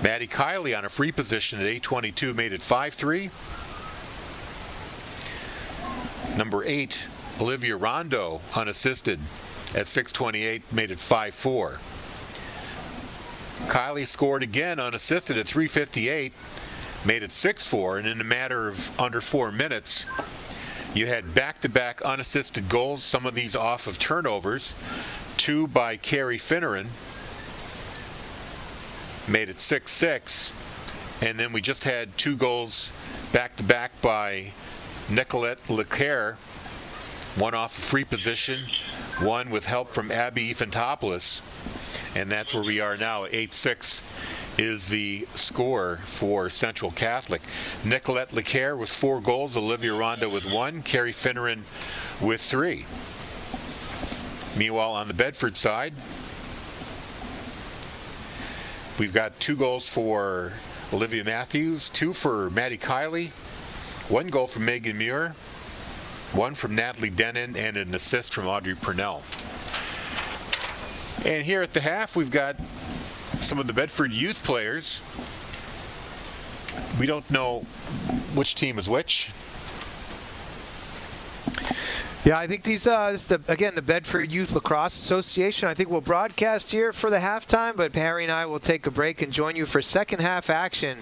C: Maddie Kiley on a free position at 8:22 made it 5-3. Number 8, Olivia Rondo unassisted at 6:28 made it 5-4. Kiley scored again unassisted at 3:58. Made it 6-4, and in a matter of under 4 minutes, you had back-to-back unassisted goals, some of these off of turnovers. 2 by Carrie Finneran, made it 6-6, and then we just had 2 goals back-to-back by Nicolette Lacaire, 1 off a free position, 1 with help from Abby Ephantopoulos, and that's where we are now. 8-6 is the score for Central Catholic. Nicolette Lacaire with 4 goals, Olivia Rondo with 1, Carrie Finneran with 3. Meanwhile, on the Bedford side, we've got 2 goals for Olivia Matthews, 2 for Maddie Kiley, 1 goal from Megan Muir, 1 from Natalie Denon, and an assist from Audrey Purnell. And here at the half, we've got some of the Bedford youth players. We don't know which team is which.
A: Yeah, I think this is the Bedford Youth Lacrosse Association. I think we'll broadcast here for the halftime, but Harry and I will take a break and join you for second half action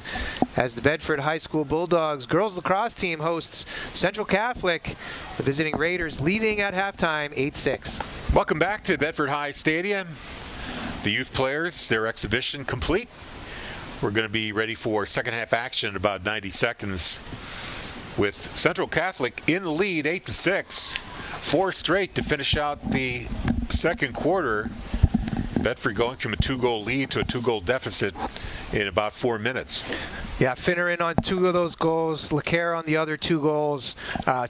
A: as the Bedford High School Bulldogs girls lacrosse team hosts Central Catholic. The visiting Raiders leading at halftime 8-6.
C: Welcome back to Bedford High Stadium. The youth players, their exhibition complete. We're going to be ready for second half action in about 90 seconds with Central Catholic in the lead 8-6. 4 straight to finish out the second quarter. Bedford going from a 2-goal lead to a 2-goal deficit in about 4 minutes.
A: Yeah, Finneran on 2 of those goals, Lacrosse on the other 2 goals.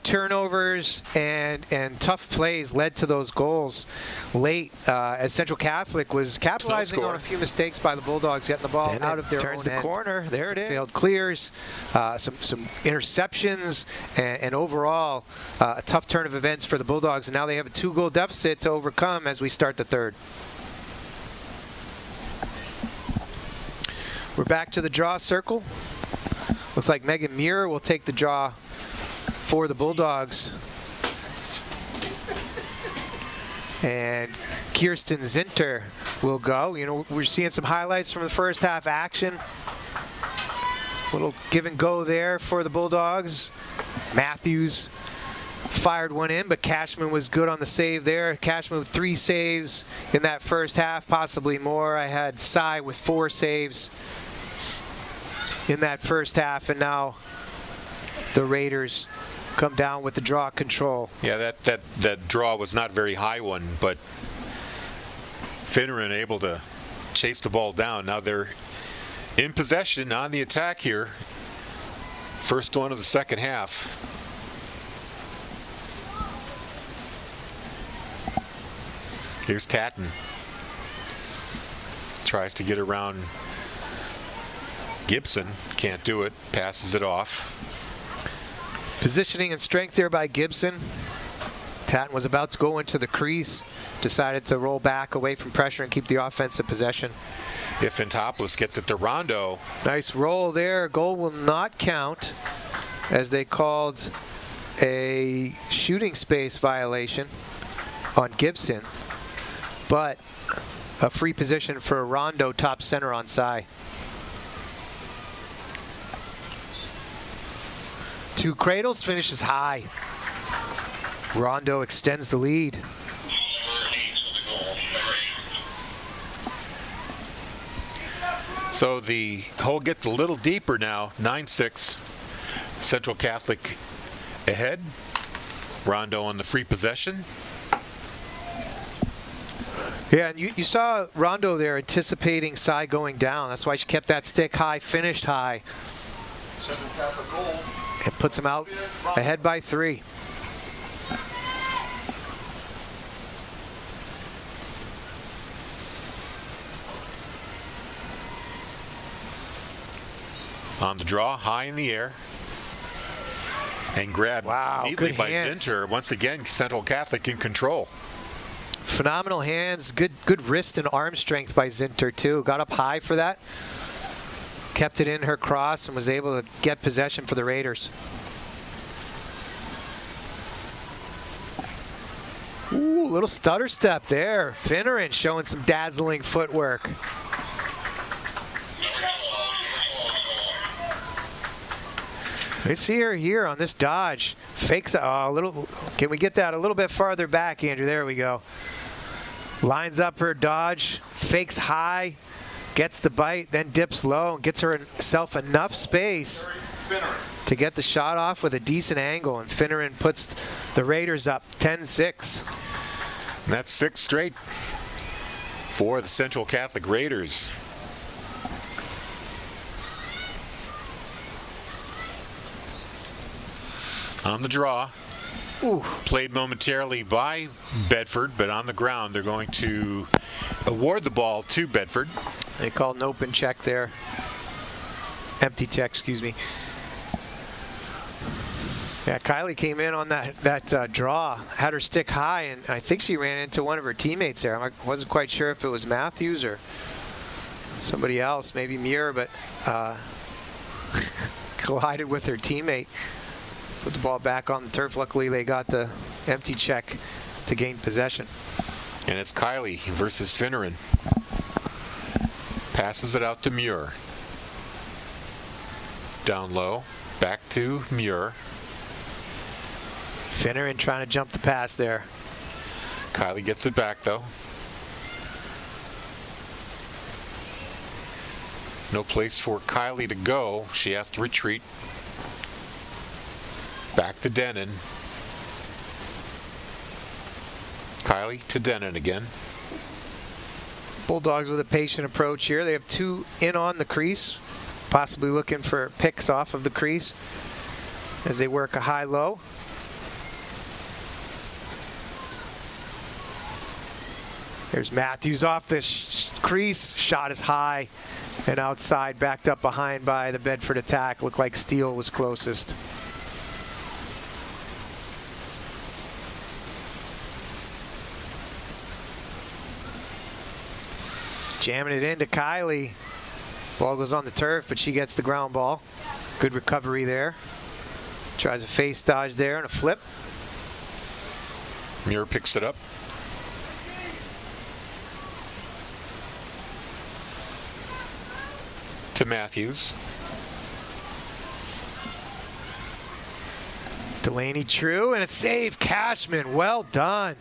A: Turnovers and tough plays led to those goals late as Central Catholic was capitalizing on a few mistakes by the Bulldogs, getting the ball out of their
B: turns
A: own
B: the corner. There it is.
A: Failed clears, some interceptions, and overall a tough turn of events for the Bulldogs. And now they have a 2-goal deficit to overcome as we start the third. We're back to the draw circle. Looks like Megan Muir will take the draw for the Bulldogs. And Kirsten Zinter will go. You know, we're seeing some highlights from the first half action. Little give and go there for the Bulldogs. Matthews fired one in, but Cashman was good on the save there. Cashman with 3 saves in that first half, possibly more. I had Cy with 4 saves in that first half, and now the Raiders come down with the draw control.
C: Yeah, that draw was not a very high one, but Finneran able to chase the ball down. Now they're in possession on the attack here. First one of the second half. Here's Tatton. Tries to get around Gibson. Can't do it. Passes it off.
A: Positioning and strength there by Gibson. Tatton was about to go into the crease. Decided to roll back away from pressure and keep the offensive possession.
C: If Antopoulos gets it to Rondo.
A: Nice roll there. Goal will not count as they called a shooting space violation on Gibson. But a free position for Rondo, top center on Cy. 2 cradles, finishes high. Rondo extends the lead.
C: So the hole gets a little deeper now. 9-6. Central Catholic ahead. Rondo on the free possession.
A: Yeah, and you saw Rondo there anticipating Cy going down. That's why she kept that stick high, finished high.
D: Central Catholic goal.
A: It puts him out ahead by 3.
C: On the draw, high in the air. And grabbed neatly by Zinter. Once again, Central Catholic in control.
A: Phenomenal hands, good wrist and arm strength by Zinter too. Got up high for that. Kept it in her cross and was able to get possession for the Raiders. Ooh, little stutter step there. Finneran showing some dazzling footwork. I see her here on this dodge. Fakes a little. Can we get that a little bit farther back, Andrew? There we go. Lines up her dodge, fakes high, gets the bite, then dips low and gets herself enough space to get the shot off with a decent angle. And Finneran puts the Raiders up 10-6.
C: And that's 6 straight for the Central Catholic Raiders. On the draw.
A: Ooh.
C: Played momentarily by Bedford, but on the ground they're going to award the ball to Bedford.
A: They called an open check there. Empty check, excuse me. Yeah, Kylie came in on that draw, had her stick high, and I think she ran into one of her teammates there. I wasn't quite sure if it was Matthews or somebody else, maybe Muir, but collided with her teammate. Put the ball back on the turf. Luckily, they got the empty check to gain possession.
C: And it's Kylie versus Finneran. Passes it out to Muir. Down low, back to Muir.
A: Finneran trying to jump the pass there.
C: Kylie gets it back though. No place for Kylie to go. She has to retreat. Back to Denon. Kylie to Denon again.
A: Bulldogs with a patient approach here. They have 2 in on the crease, possibly looking for picks off of the crease as they work a high-low. There's Matthews off the crease. Shot is high and outside, backed up behind by the Bedford attack. Looked like Steele was closest. Jamming it into Kylie. Ball goes on the turf, but she gets the ground ball. Good recovery there. Tries a face dodge there and a flip.
C: Muir picks it up. To Matthews.
A: Delaney true and a save. Cashman, well done.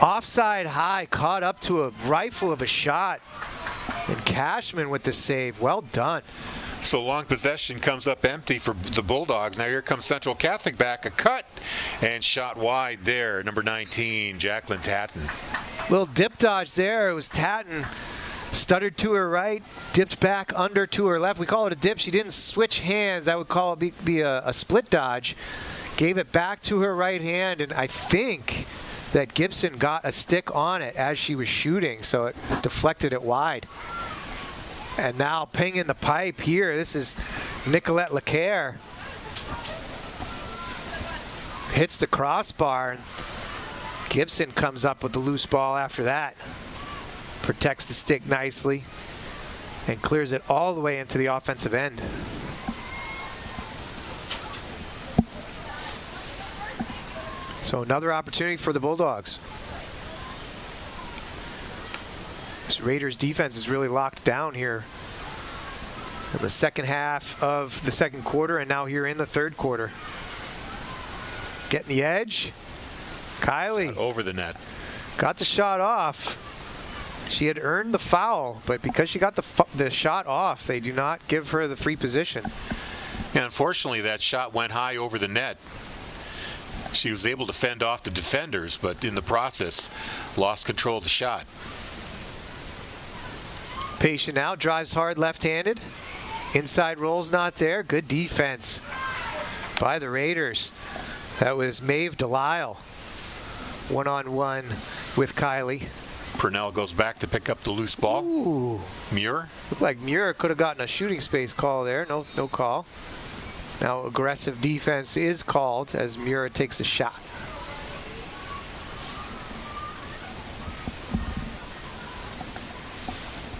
A: Offside high, caught up to a rifle of a shot. And Cashman with the save, well done.
C: So long possession comes up empty for the Bulldogs. Now here comes Central Catholic back, a cut, and shot wide there. Number 19, Jacqueline Tatton.
A: Little dip dodge there. It was Tatton. Stuttered to her right, dipped back under to her left. We call it a dip. She didn't switch hands. I would call it be a split dodge. Gave it back to her right hand, and I think that Gibson got a stick on it as she was shooting, so it deflected it wide. And now pinging the pipe here. This is Nicolette Lacaire. Hits the crossbar, and Gibson comes up with the loose ball after that. Protects the stick nicely and clears it all the way into the offensive end. So another opportunity for the Bulldogs. This Raiders defense is really locked down here in the second half of the second quarter and now here in the third quarter. Getting the edge. Kylie.
C: Over the net.
A: Got the shot off. She had earned the foul, but because she got the shot off, they do not give her the free position.
C: And unfortunately, that shot went high over the net. She was able to fend off the defenders, but in the process, lost control of the shot.
A: Patient out, drives hard left-handed. Inside roll's not there. Good defense by the Raiders. That was Maeve Delisle, one-on-one with Kylie.
C: Purnell goes back to pick up the loose ball.
A: Ooh.
C: Muir.
A: Looked like Muir could have gotten a shooting space call there. No call. Now aggressive defense is called as Muir takes a shot.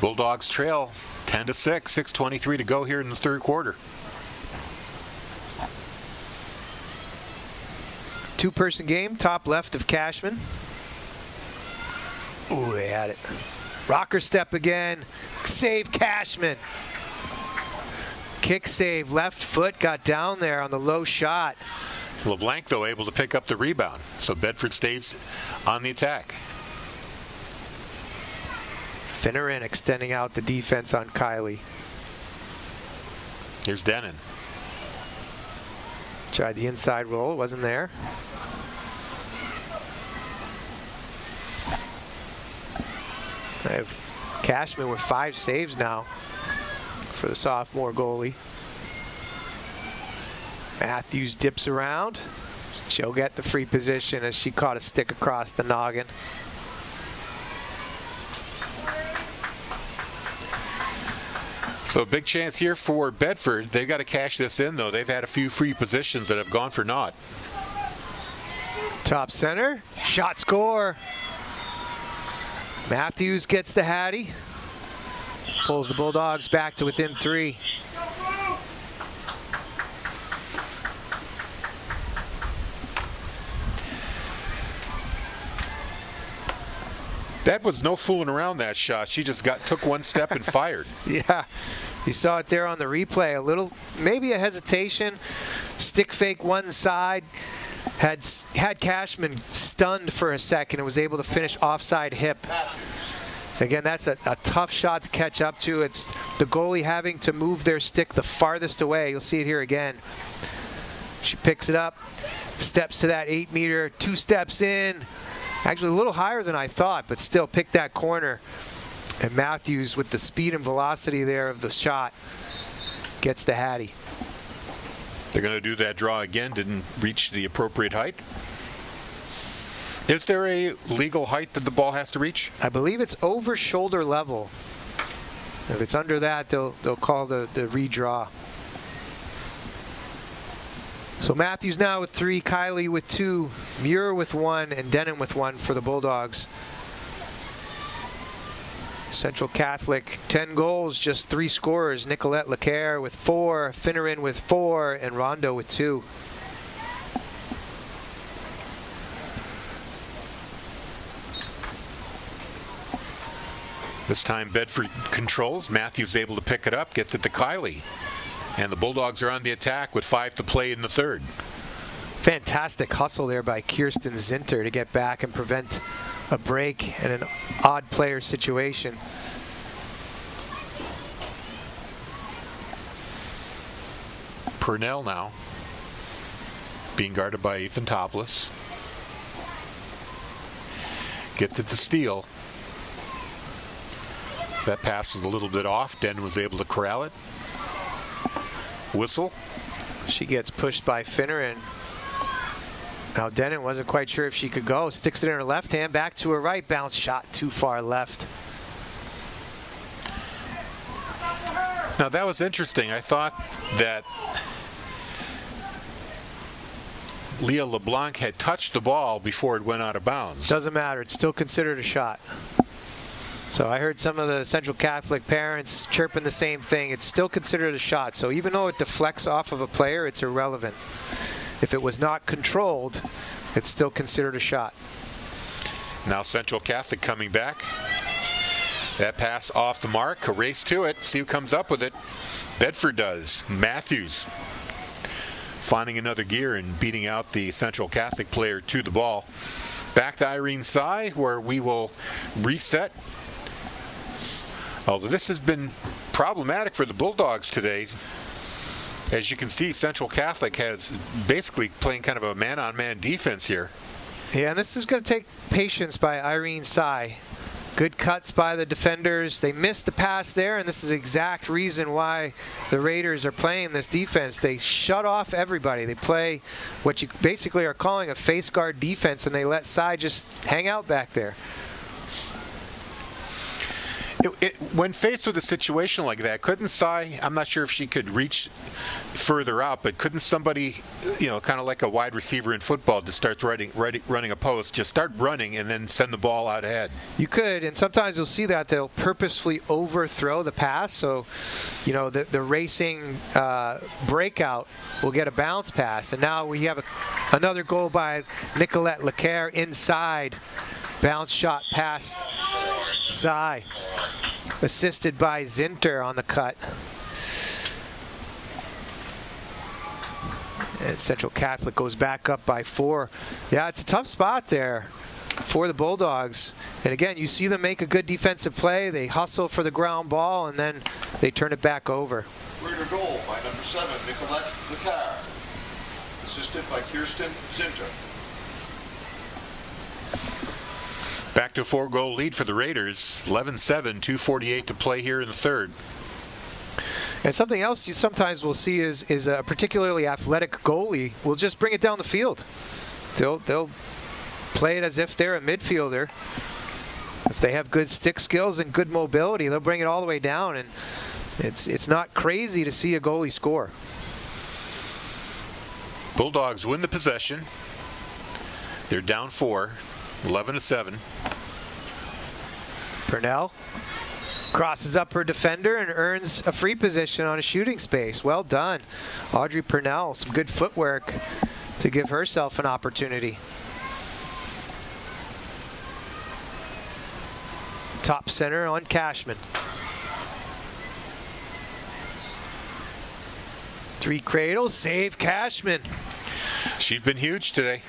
C: Bulldogs trail 10-6, 6:23 to go here in the third quarter.
A: Two-person game, top left of Cashman. Ooh, they had it. Rocker step again. Save Cashman. Kick save, left foot got down there on the low shot.
C: LeBlanc, though, able to pick up the rebound. So Bedford stays on the attack.
A: Finneran extending out the defense on Kylie.
C: Here's Denon.
A: Tried the inside roll, wasn't there. I have Cashman with 5 saves now for the sophomore goalie. Matthews dips around. She'll get the free position as she caught a stick across the noggin.
C: So big chance here for Bedford. They've got to cash this in, though. They've had a few free positions that have gone for naught.
A: Top center, shot score. Matthews gets the Hattie. Pulls the Bulldogs back to within 3.
C: That was no fooling around, that shot. She just took one step and fired.
A: Yeah, you saw it there on the replay. A little, maybe a hesitation. Stick fake one side. Had Cashman stunned for a second and was able to finish offside hip. So again, that's a tough shot to catch up to. It's the goalie having to move their stick the farthest away. You'll see it here again. She picks it up, steps to that 8 meter, 2 steps in. Actually a little higher than I thought, but still picked that corner. And Matthews, with the speed and velocity there of the shot, gets the Hattie.
C: They're going to do that draw again. Didn't reach the appropriate height. Is there a legal height that the ball has to reach?
A: I believe it's over shoulder level. If it's under that, they'll call the redraw. So Matthews now with 3, Kylie with 2, Muir with 1, and Denon with 1 for the Bulldogs. Central Catholic, 10 goals, just 3 scorers. Nicolette Lacaire with 4, Finneran with 4, and Rondo with 2.
C: This time Bedford controls. Matthews able to pick it up, gets it to Kylie. And the Bulldogs are on the attack with 5 to play in the third.
A: Fantastic hustle there by Kirsten Zinter to get back and prevent a break in an odd player situation.
C: Purnell now being guarded by Infantopoulos. Gets it to Steele. That pass was a little bit off. Den was able to corral it. Whistle.
A: She gets pushed by Finneran. Now Denon wasn't quite sure if she could go. Sticks it in her left hand, back to her right. Bounce shot too far left.
C: Now that was interesting. I thought that Leah LeBlanc had touched the ball before it went out of bounds.
A: Doesn't matter. It's still considered a shot. So I heard some of the Central Catholic parents chirping the same thing. It's still considered a shot. So even though it deflects off of a player, it's irrelevant. If it was not controlled, it's still considered a shot.
C: Now Central Catholic coming back. That pass off the mark. A race to it. See who comes up with it. Bedford does. Matthews finding another gear and beating out the Central Catholic player to the ball. Back to Irene Sy, where we will reset. Although this has been problematic for the Bulldogs today. As you can see, Central Catholic has basically playing kind of a man-on-man defense here.
A: Yeah, and this is going to take patience by Irene Sy. Good cuts by the defenders. They missed the pass there, and this is the exact reason why the Raiders are playing this defense. They shut off everybody. They play what you basically are calling a face guard defense, and they let Sy just hang out back there.
C: When faced with a situation like that, couldn't Sy, I'm not sure if she could reach further out, but couldn't somebody, kind of like a wide receiver in football, just start running a post, just start running and then send the ball out ahead?
A: You could, and sometimes you'll see that they'll purposefully overthrow the pass. So, the racing breakout will get a bounce pass. And now we have another goal by Nicolette Lacaire inside. Bounce shot past Sy, assisted by Zinter on the cut. And Central Catholic goes back up by 4. Yeah, it's a tough spot there for the Bulldogs. And again, you see them make a good defensive play. They hustle for the ground ball, and then they turn it back over.
D: Raider goal by number 7, Nicolette Lacaire, assisted by Kirsten Zinter.
C: Back to a 4-goal lead for the Raiders. 11-7, 2:48 to play here in the third.
A: And something else you sometimes will see is a particularly athletic goalie will just bring it down the field. They'll play it as if they're a midfielder. If they have good stick skills and good mobility, they'll bring it all the way down, and it's not crazy to see a goalie score.
C: Bulldogs win the possession. They're down 4, 11-7.
A: Purnell crosses up her defender and earns a free position on a shooting space. Well done, Audrey Purnell. Some good footwork to give herself an opportunity. Top center on Cashman. 3 cradles, save Cashman.
C: She's been huge today.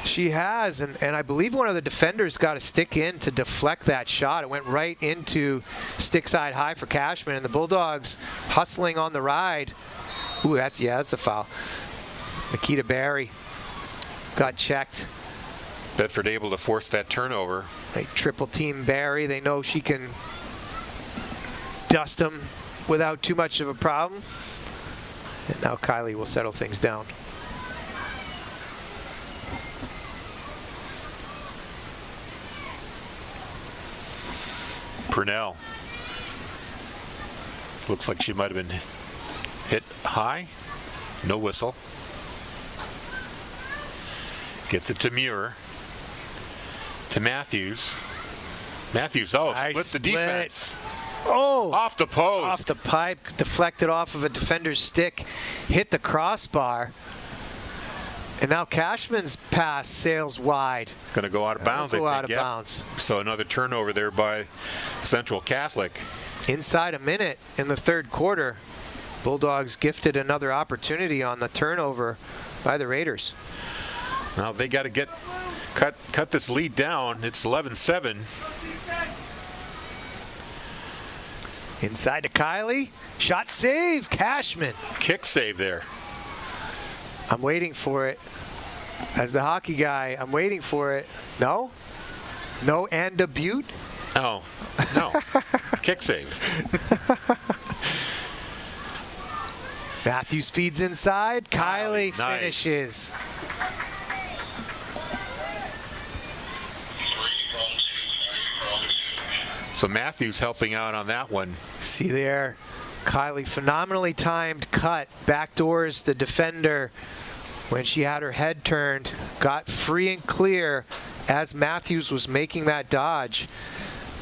A: She has, and I believe one of the defenders got a stick in to deflect that shot. It went right into stick side high for Cashman, and the Bulldogs hustling on the ride. Ooh, that's a foul. Nikita Barry got checked.
C: Bedford able to force that turnover.
A: They triple team Barry. They know she can dust them without too much of a problem. And now Kylie will settle things down.
C: Purnell. Looks like she might have been hit high. No whistle. Gets it to Muir. To Matthews. Matthews, split the defense.
A: Oh!
C: Off the post.
A: Off the pipe, deflected off of a defender's stick, hit the crossbar. And now Cashman's pass sails wide.
C: Going to go out of bounds, I think.
A: Out of bounds.
C: So another turnover there by Central Catholic.
A: Inside a minute in the third quarter, Bulldogs gifted another opportunity on the turnover by the Raiders.
C: Now they got to cut this lead down. It's 11-7.
A: Inside to Kylie. Shot save. Cashman.
C: Kick save there.
A: I'm waiting for it. As the hockey guy, I'm waiting for it. No? No and a butte?
C: Oh, no. Kick save.
A: Matthews feeds inside. Kylie
C: nice.
A: Finishes.
C: So Matthews helping out on that one.
A: See there, Kylie phenomenally timed cut, backdoors the defender when she had her head turned, got free and clear as Matthews was making that dodge.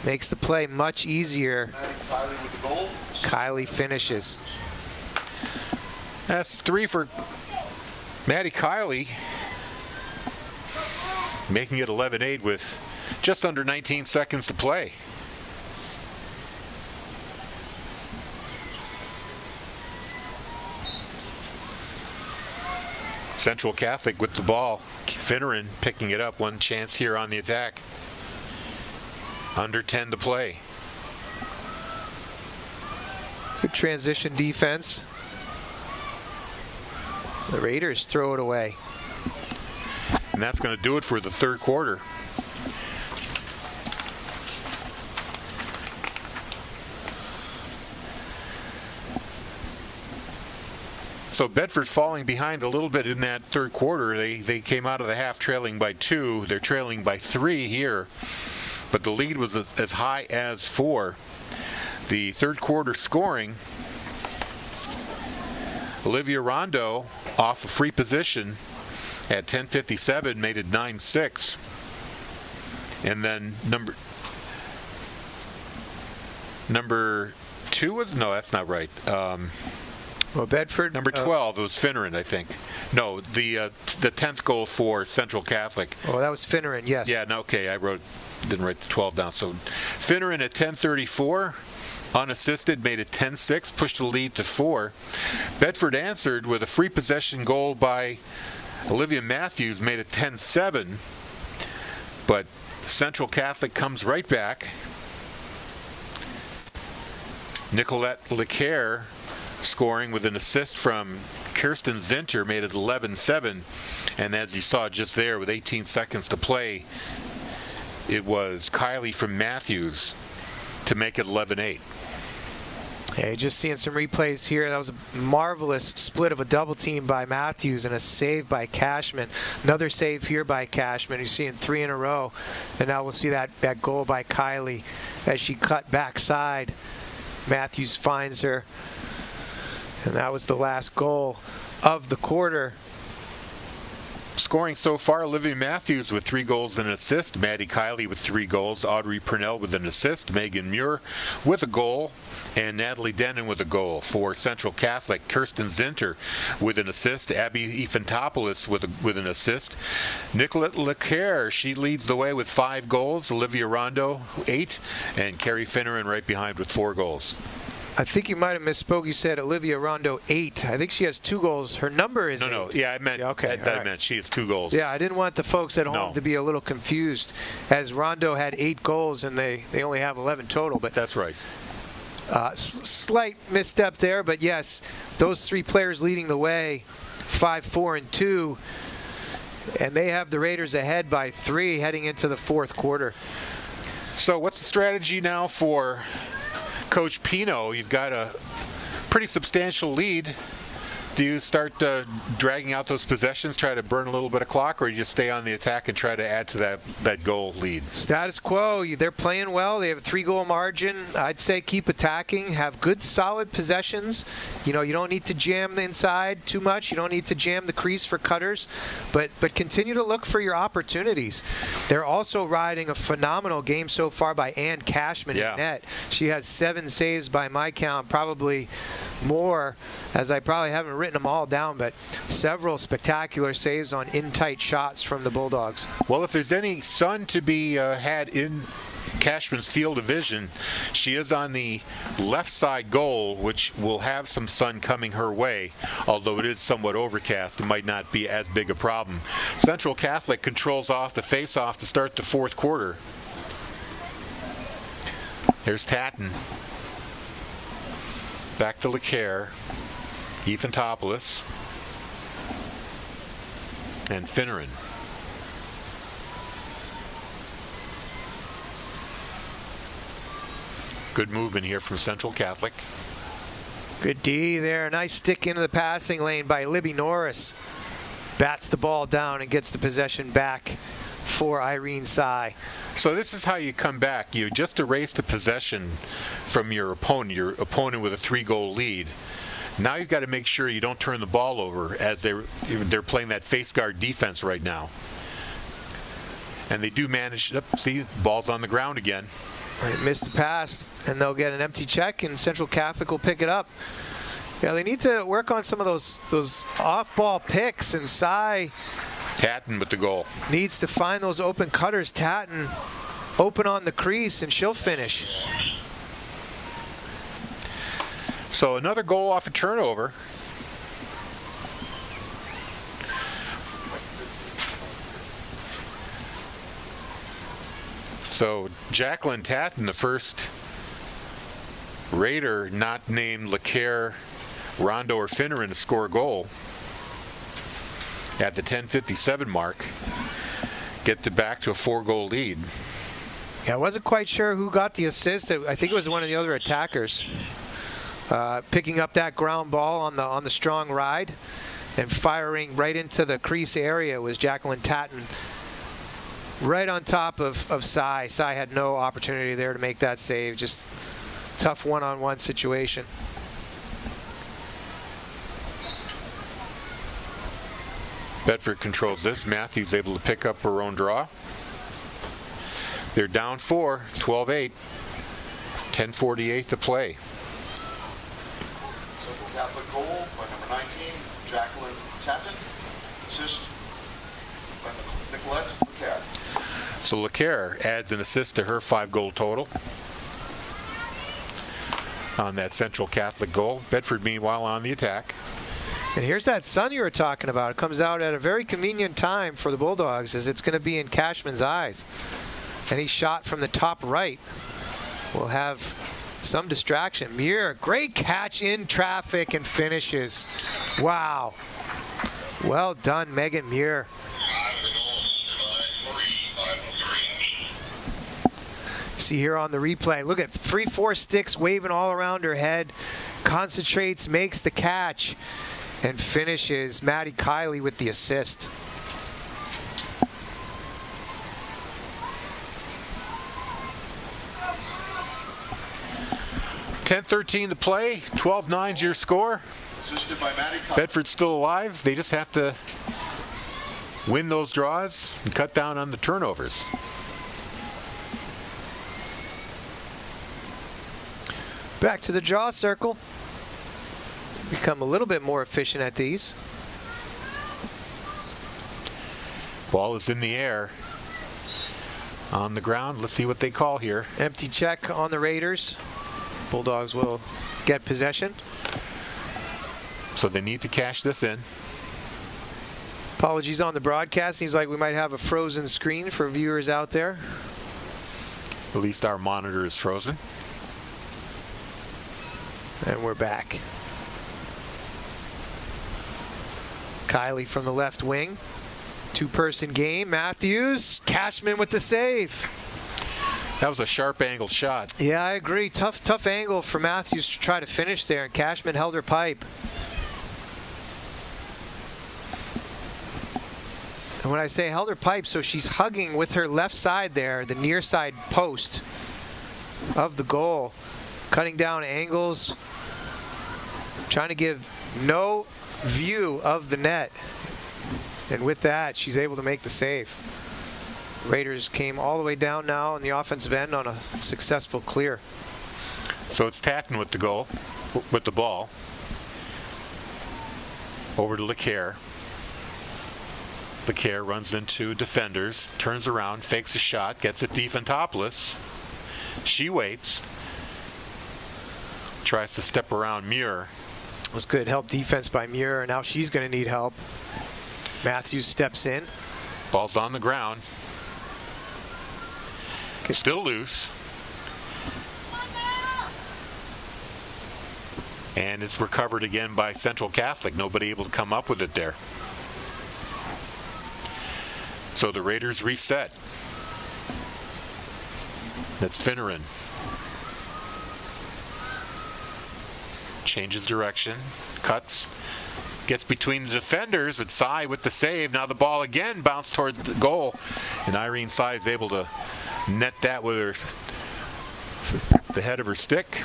A: Makes the play much easier. Kylie finishes.
C: That's 3 for Maddie Kylie, making it 11-8 with just under 19 seconds to play. Central Catholic with the ball. Finneran picking it up. One chance here on the attack. Under 10 to play.
A: Good transition defense. The Raiders throw it away.
C: And that's going to do it for the third quarter. So Bedford's falling behind a little bit in that third quarter. They came out of the half trailing by 2. They're trailing by 3 here. But the lead was as high as 4. The third quarter scoring, Olivia Rondo off a free position at 10:57 made it 9-6. And then number 2 was, no, that's not right.
A: Well, Bedford.
C: Number 12, it was Finneran, I think. No, the 10th goal for Central Catholic.
A: Oh, that was Finneran, yes.
C: Yeah, no, okay, didn't write the 12 down. So Finneran at 10:34, unassisted, made it 10-6, pushed the lead to 4. Bedford answered with a free possession goal by Olivia Matthews, made it 10-7. But Central Catholic comes right back. Nicolette Lecaire scoring with an assist from Kirsten Zinter made it 11-7. And as you saw just there with 18 seconds to play, it was Kylie from Matthews to make it 11-8.
A: Hey, just seeing some replays here. That was a marvelous split of a double team by Matthews and a save by Cashman. Another save here by Cashman. You're seeing 3 in a row. And now we'll see that goal by Kylie as she cut backside. Matthews finds her. And that was the last goal of the quarter.
C: Scoring so far, Olivia Matthews with 3 goals and an assist, Maddie Kiley with 3 goals, Audrey Purnell with an assist, Megan Muir with a goal, and Natalie Denon with a goal. For Central Catholic, Kirsten Zinter with an assist, Abby Ifantopoulos with an assist, Nicolette Leclerc, she leads the way with 5 goals, Olivia Rondo 8, and Carrie Finneran right behind with 4 goals.
A: I think you might have misspoke. You said Olivia Rondo 8. I think she has 2 goals. Her number is 8.
C: No. Yeah, I meant I meant she has 2 goals.
A: Yeah, I didn't want the folks at home to be a little confused, as Rondo had 8 goals and they only have 11 total. But
C: that's right.
A: Slight misstep there, but yes, those 3 players leading the way, 5, 4, and 2, and they have the Raiders ahead by 3 heading into the 4th quarter.
C: So what's the strategy now for Coach Pino? You've got a pretty substantial lead. Do you start dragging out those possessions, try to burn a little bit of clock, or you just stay on the attack and try to add to that goal lead?
A: Status quo. They're playing well. They have a 3-goal margin. I'd say keep attacking. Have good, solid possessions. You don't need to jam the inside too much. You don't need to jam the crease for cutters, but continue to look for your opportunities. They're also riding a phenomenal game so far by Ann Cashman in net. She has 7 saves by my count, probably more, as I probably haven't written them all down, but several spectacular saves on in-tight shots from the Bulldogs.
C: Well, if there's any sun to be had in Cashman's field of vision, she is on the left side goal, which will have some sun coming her way, although it is somewhat overcast. It might not be as big a problem. Central Catholic controls off the face-off to start the 4th quarter. There's Tatton. Back to Leclerc, Ifantopoulos, and Finneran. Good movement here from Central Catholic.
A: Good D there. Nice stick into the passing lane by Libby Norris. Bats the ball down and gets the possession back for Irene Sy.
C: So this is how you come back. You just erase the possession from your opponent with a 3-goal lead. Now you've got to make sure you don't turn the ball over, as they're playing that face guard defense right now. And they do manage. See, ball's on the ground again.
A: Right, missed the pass, and they'll get an empty check, and Central Catholic will pick it up. Yeah, they need to work on some of those off-ball picks, and Sy
C: Tatton with the goal.
A: Needs to find those open cutters. Tatton open on the crease, and she'll finish.
C: So another goal off a turnover. So Jacqueline Tatton, the first Raider not named Leclerc, Rondo, or Finneran to score a goal at the 10:57 mark, gets it back to a 4-goal lead.
A: Yeah, I wasn't quite sure who got the assist. I think it was one of the other attackers. Picking up that ground ball on the strong ride and firing right into the crease area was Jacqueline Tatton, right on top of Sy. Sy had no opportunity there to make that save. Just tough one-on-one situation.
C: Bedford controls this. Matthews able to pick up her own draw. They're down 4, 12-8, 10:48 to play.
D: Central Catholic goal by number 19, Jacqueline Tatton. Assist by Nicolette Leclerc.
C: So Leclerc adds an assist to her 5-goal total on that Central Catholic goal. Bedford, meanwhile, on the attack.
A: And here's that sun you were talking about. It comes out at a very convenient time for the Bulldogs, as it's going to be in Cashman's eyes. And he shot from the top right. We'll have some distraction. Muir, great catch in traffic and finishes. Wow. Well done, Megan Muir. See here on the replay, look at 3-4 sticks waving all around her head. Concentrates, makes the catch, and finishes. Maddie Kiley with the assist.
C: .10:13 to play. 12-9's your score.
D: Assisted by Maddie Kiley.
C: Bedford's still alive. They just have to win those draws and cut down on the turnovers.
A: Back to the draw circle. Become a little bit more efficient at these.
C: Ball is in the air. On the ground, let's see what they call here.
A: Empty check on the Raiders. Bulldogs will get possession.
C: So they need to cash this in.
A: Apologies on the broadcast. Seems like we might have a frozen screen for viewers out there.
C: At least our monitor is frozen.
A: And we're back. Kylie from the left wing. Two-person game. Matthews. Cashman with the save.
C: That was a sharp angle shot.
A: Yeah, I agree. Tough angle for Matthews to try to finish there, and Cashman held her pipe. And when I say held her pipe, so she's hugging with her left side there, the near side post of the goal, cutting down angles, trying to give no view of the net. And with that, she's able to make the save. Raiders came all the way down now on the offensive end on a successful clear.
C: So it's Tatton with the goal, with the ball. Over to Lecare. Lecare runs into defenders, turns around, fakes a shot, gets it deep and topless. She waits. Tries to step around Muir.
A: It was good help defense by Muir, and now she's going to need help. Matthews steps in.
C: Ball's on the ground. Still loose. And it's recovered again by Central Catholic. Nobody able to come up with it there. So the Raiders reset. That's Finneran. Changes direction. Cuts. Gets between the defenders with Tsai with the save. Now the ball again bounced towards the goal. And Irene Tsai is able to net that with the head of her stick.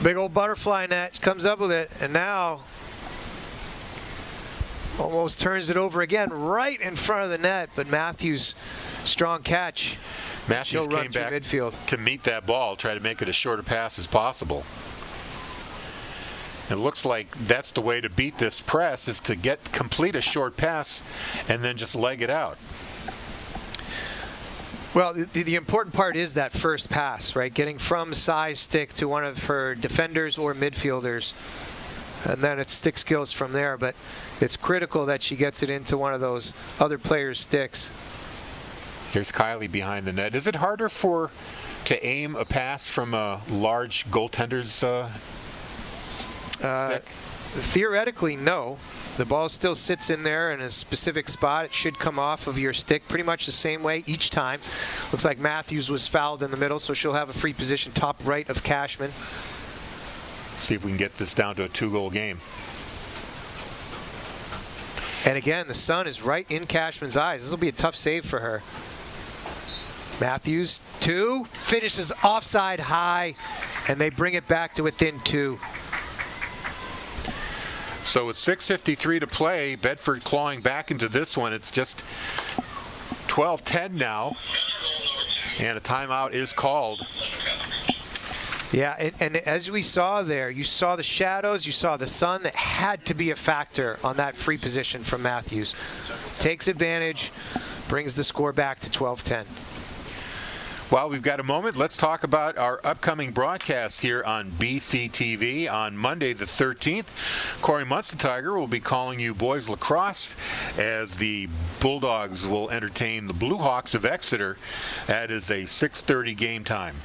A: Big old butterfly net. She comes up with it. And now almost turns it over again right in front of the net. But Matthews, strong catch.
C: Matthews
A: She'll run
C: came
A: through
C: back
A: midfield
C: to meet that ball, try to make it as short a pass as possible. It looks like that's the way to beat this press, is to complete a short pass and then just leg it out.
A: Well, the important part is that first pass, right? Getting from Tsai's stick to one of her defenders or midfielders. And then it's stick skills from there. But it's critical that she gets it into one of those other players' sticks.
C: Here's Kylie behind the net. Is it harder to aim a pass from a large goaltender's stick?
A: Theoretically, no. The ball still sits in there in a specific spot. It should come off of your stick pretty much the same way each time. Looks like Matthews was fouled in the middle, so she'll have a free position top right of Cashman.
C: See if we can get this down to a 2-goal game.
A: And again, the sun is right in Cashman's eyes. This will be a tough save for her. Matthews, 2, finishes offside high, and they bring it back to within 2.
C: So it's 6:53 to play. Bedford clawing back into this one. It's just 12-10 now, and a timeout is called.
A: Yeah, and as we saw there, you saw the shadows, you saw the sun. That had to be a factor on that free position from Matthews. Takes advantage, brings the score back to 12-10.
C: Well, we've got a moment. Let's talk about our upcoming broadcasts here on BCTV on Monday the 13th. Corey Munstetiger will be calling you boys lacrosse as the Bulldogs will entertain the Blue Hawks of Exeter. That is a 6:30 game time.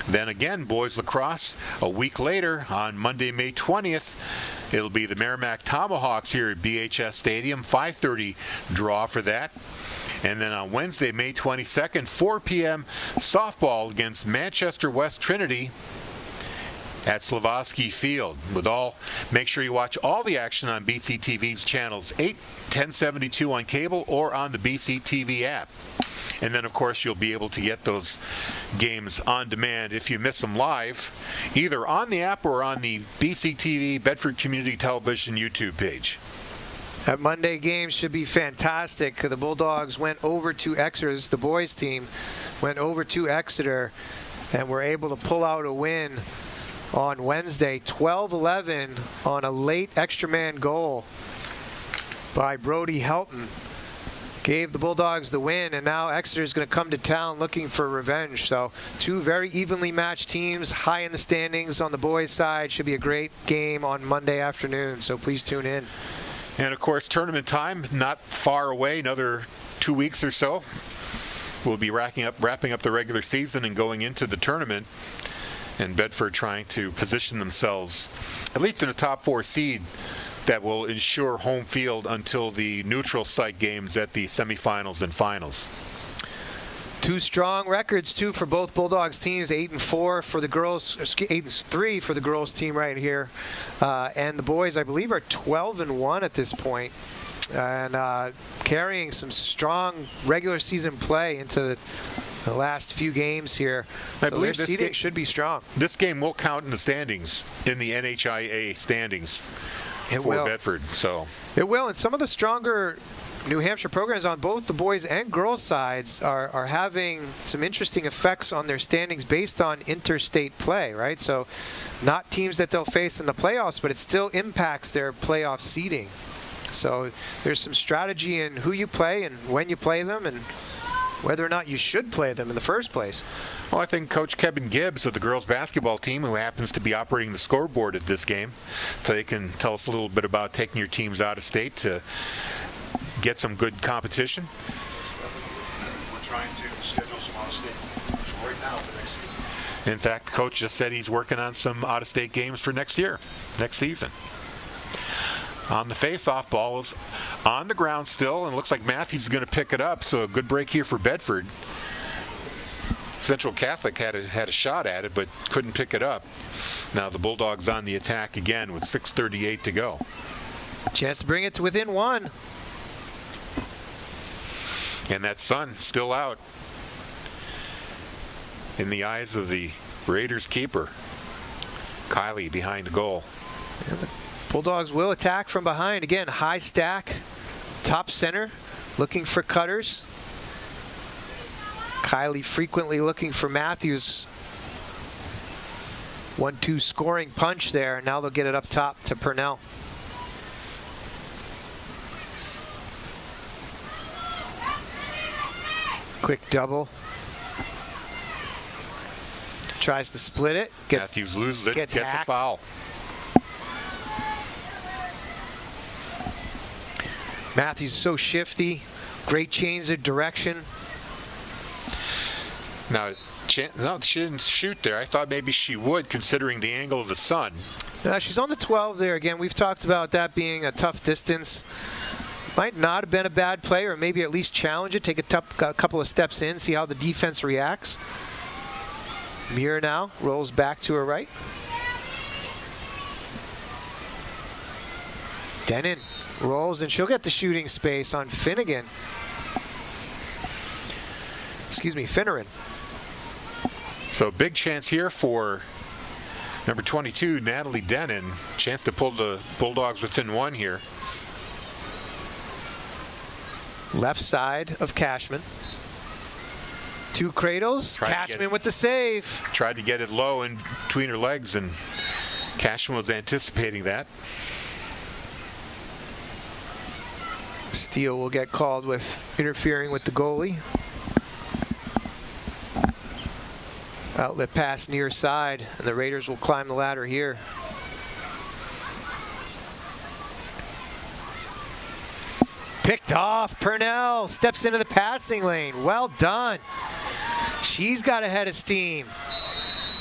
C: Then again, boys lacrosse a week later on Monday, May 20th. It'll be the Merrimack Tomahawks here at BHS Stadium. 5:30 draw for that. And then on Wednesday, May 22nd, 4 p.m., softball against Manchester West Trinity at Slavosky Field. Make sure you watch all the action on BCTV's channels 8, 1072 on cable or on the BCTV app. And then, of course, you'll be able to get those games on demand if you miss them live, either on the app or on the BCTV Bedford Community Television YouTube page.
A: That Monday game should be fantastic. The Bulldogs went over to Exeter's, the boys team, went over to Exeter and were able to pull out a win on Wednesday, 12-11 on a late extra man goal by Brody Helton. Gave the Bulldogs the win, and now Exeter is going to come to town looking for revenge. So two very evenly matched teams, high in the standings on the boys' side. Should be a great game on Monday afternoon, so please tune in.
C: And of course, tournament time not far away, another 2 weeks or so. We'll be wrapping up the regular season and going into the tournament, and Bedford trying to position themselves at least in a top 4 seed that will ensure home field until the neutral site games at the semifinals and finals.
A: Two strong records too for both Bulldogs teams, 8-4 for the girls, 8-3 for the girls team right here, and the boys I believe are 12-1 at this point, and carrying some strong regular season play into the last few games here.
C: I believe this
A: seeding should be strong.
C: This game will count in the standings, in the NHIA standings.
A: It
C: for
A: will.
C: Bedford, so
A: it will, and some of the stronger New Hampshire programs on both the boys and girls sides are having some interesting effects on their standings based on interstate play, right? So not teams that they'll face in the playoffs, but it still impacts their playoff seeding. So there's some strategy in who you play and when you play them and whether or not you should play them in the first place.
C: Well, I think Coach Kevin Gibbs of the girls basketball team, who happens to be operating the scoreboard at this game, so they can tell us a little bit about taking your teams out of state to get some good competition.
D: We're trying to schedule some out-of-state games right now for next season.
C: In fact, the coach just said he's working on some out-of-state games for next season. On the face-off, ball is on the ground still, and it looks like Matthews is going to pick it up, so a good break here for Bedford. Central Catholic had a shot at it, but couldn't pick it up. Now the Bulldogs on the attack again with 6:38 to go.
A: Chance to bring it to within one.
C: And that sun still out in the eyes of the Raiders keeper. Kylie behind the goal.
A: And the Bulldogs will attack from behind. Again, high stack, top center, looking for cutters. Kylie frequently looking for Matthews. 1-2 scoring punch there. Now they'll get it up top to Purnell. Quick double. Tries to split it.
C: Matthews loses it, gets a foul.
A: Matthews is so shifty. Great change of direction.
C: Now, no, she didn't shoot there. I thought maybe she would, considering the angle of the sun.
A: She's on the 12 there. Again, we've talked about that being a tough distance. Might not have been a bad play, or maybe at least challenge it. Take a couple of steps in, see how the defense reacts. Muir now rolls back to her right. Denon rolls, and she'll get the shooting space on Finnegan. Excuse me, Finneran.
C: So big chance here for number 22, Natalie Denon. Chance to pull the Bulldogs within one here.
A: Left side of Cashman. Two cradles. Cashman with the save.
C: Tried to get it low in between her legs, and Cashman was anticipating that.
A: Steele will get called with interfering with the goalie. Outlet pass near side, and the Raiders will climb the ladder here. Picked off. Purnell steps into the passing lane. Well done. She's got a head of steam.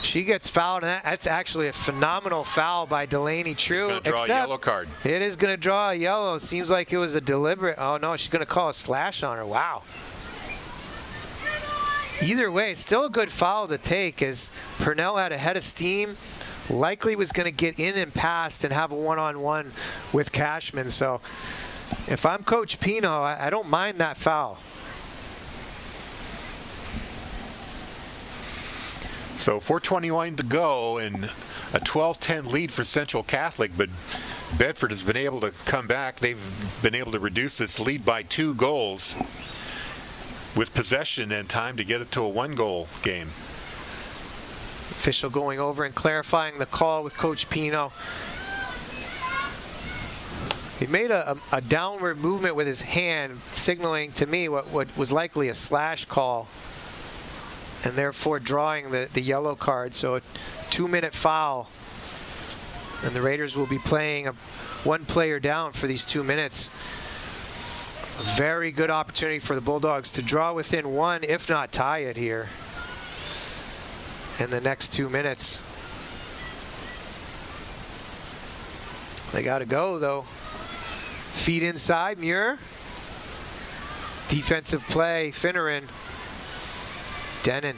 A: She gets fouled, and that's actually a phenomenal foul by Delaney True.
C: It's going to draw a yellow card.
A: It is going to draw a yellow. Seems like it was a deliberate. Oh, no, she's going to call a slash on her. Wow. Either way, it's still a good foul to take, as Purnell had a head of steam. Likely was going to get in and past and have a one-on-one with Cashman. So if I'm Coach Pino, I don't mind that foul.
C: So 4:21 to go, and a 12-10 lead for Central Catholic, but Bedford has been able to come back. They've been able to reduce this lead by 2 goals with possession and time to get it to a 1-goal game.
A: Official going over and clarifying the call with Coach Pino. He made a downward movement with his hand, signaling to me what was likely a slash call, and therefore drawing the yellow card. So a 2-minute foul, and the Raiders will be playing one player down for these 2 minutes. A very good opportunity for the Bulldogs to draw within 1, if not tie it here in the next 2 minutes. They got to go, though. Feet inside, Muir. Defensive play, Finneran. Denon.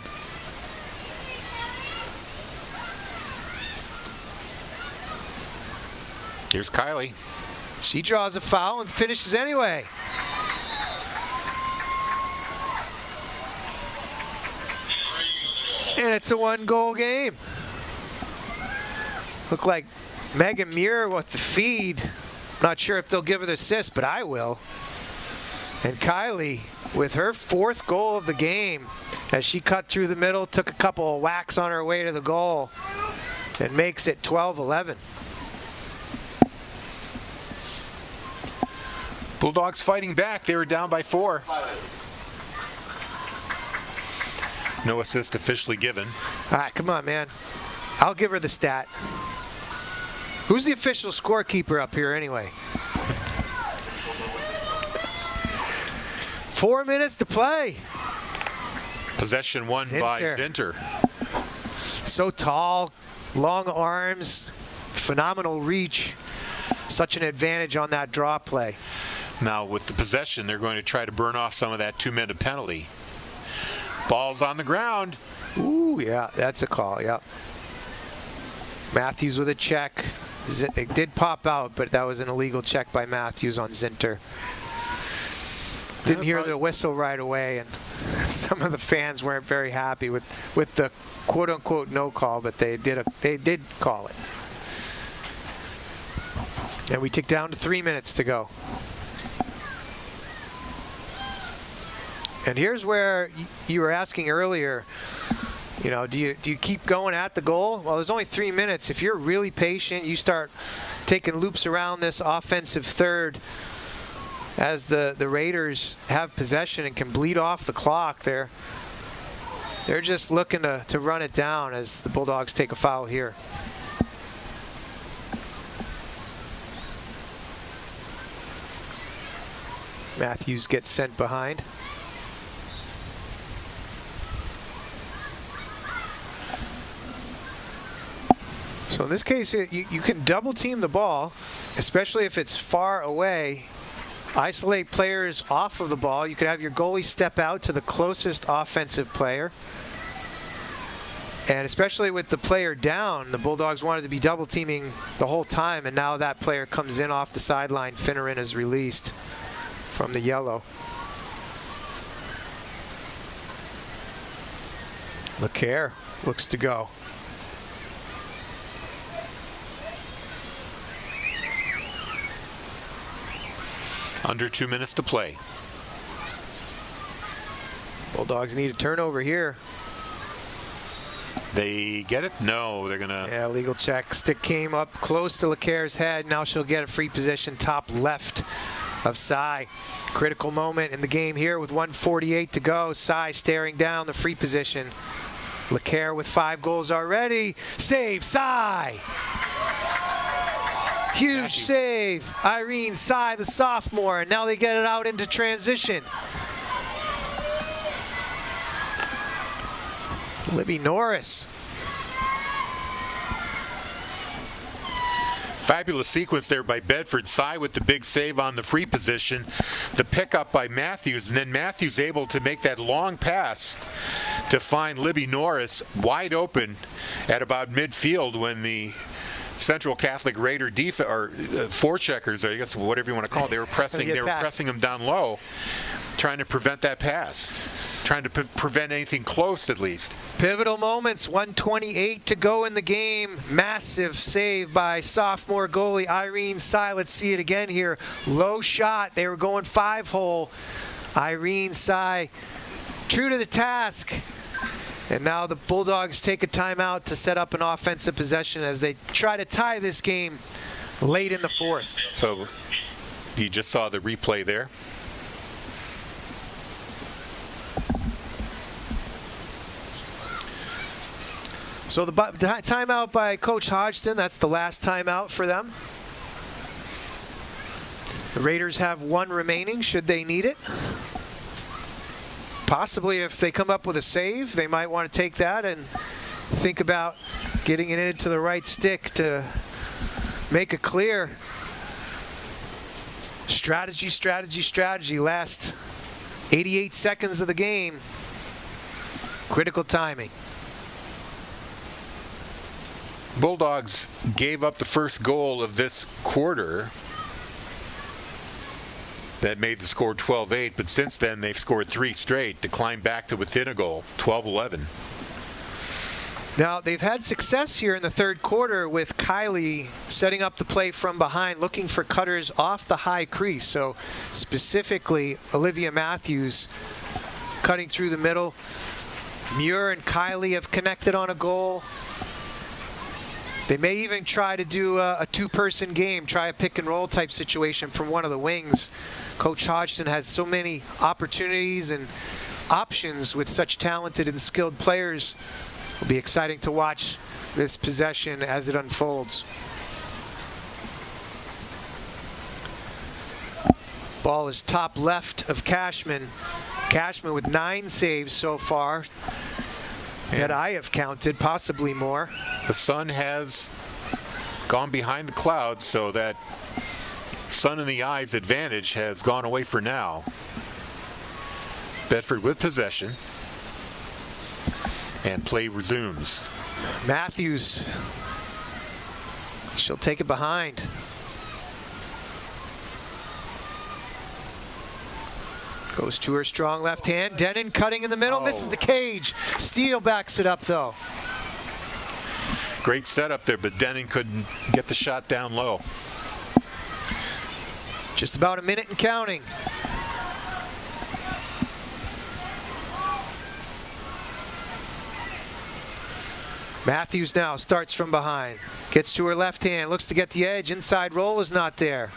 C: Here's Kylie.
A: She draws a foul and finishes anyway. And it's a 1-goal game. Look like Megan Muir with the feed. Not sure if they'll give her the assist, but I will. And Kylie with her 4th goal of the game as she cut through the middle, took a couple of whacks on her way to the goal, and makes it 12-11.
C: Bulldogs fighting back. They were down by 4. No assist officially given.
A: All right, come on, man. I'll give her the stat. Who's the official scorekeeper up here anyway? 4 minutes to play.
C: Possession won by Zinter.
A: So tall, long arms, phenomenal reach. Such an advantage on that draw play.
C: Now with the possession, they're going to try to burn off some of that 2-minute penalty. Ball's on the ground.
A: Ooh, yeah, that's a call, yeah. Matthews with a check. It did pop out, but that was an illegal check by Matthews on Zinter. Didn't hear the whistle right away, and some of the fans weren't very happy with the quote-unquote no call, but they did call it. And we tick down to 3 minutes to go. And here's where you were asking earlier, you know, do you keep going at the goal? Well, there's only 3 minutes. If you're really patient, you start taking loops around this offensive third as the Raiders have possession and can bleed off the clock. They're just looking to run it down as the Bulldogs take a foul here. Matthews gets sent behind. So in this case, you can double team the ball, especially if it's far away. Isolate players off of the ball. You could have your goalie step out to the closest offensive player. And especially with the player down, the Bulldogs wanted to be double teaming the whole time, and now that player comes in off the sideline. Finneran is released from the yellow. Lacrosse looks to go.
C: Under 2 minutes to play.
A: Bulldogs need a turnover here.
C: They get it? No, they're gonna.
A: Yeah, legal check. Stick came up close to Lacroix's head. Now she'll get a free position top left of Cy. Critical moment in the game here with 1:48 to go. Cy staring down the free position. Lacroix with 5 goals already. Save, Cy! Huge save. Irene Cy, the sophomore, and now they get it out into transition. Libby Norris.
C: Fabulous sequence there by Bedford. Cy with the big save on the free position. The pickup by Matthews, and then Matthews able to make that long pass to find Libby Norris wide open at about midfield when the Central Catholic Raider forecheckers, I guess whatever you want to call it, they were pressing them down low, trying to prevent that pass. trying to prevent anything close at least.
A: Pivotal moments, 1:28 to go in the game. Massive save by sophomore goalie Irene Sy. Let's see it again here. Low shot. They were going 5-hole. Irene Sy, true to the task. And now the Bulldogs take a timeout to set up an offensive possession as they try to tie this game late in the fourth.
C: So you just saw the replay there.
A: So the timeout by Coach Hodgson, that's the last timeout for them. The Raiders have one remaining should they need it. Possibly if they come up with a save, they might want to take that and think about getting it into the right stick to make a clear. Strategy, strategy, strategy. Last 88 seconds of the game. Critical timing.
C: Bulldogs gave up the first goal of this quarter. That made the score 12-8, but since then they've scored 3 straight to climb back to within a goal, 12-11.
A: Now, they've had success here in the third quarter with Kylie setting up the play from behind, looking for cutters off the high crease. So specifically, Olivia Matthews cutting through the middle. Muir and Kylie have connected on a goal. They may even try to do a two-person game, try a pick-and-roll type situation from one of the wings. Coach Hodgson has so many opportunities and options with such talented and skilled players. It'll be exciting to watch this possession as it unfolds. Ball is top left of Cashman. Cashman with 9 saves so far that I have counted, possibly more.
C: The sun has gone behind the clouds, so that sun in the eyes advantage has gone away for now. Bedford with possession, and play resumes.
A: Matthews, she'll take it behind. Goes to her strong left hand. Denon cutting in the middle, misses the cage. Steele backs it up though.
C: Great setup there, but Denon couldn't get the shot down low.
A: Just about a minute and counting. Matthews now starts from behind. Gets to her left hand, looks to get the edge. Inside roll is not there.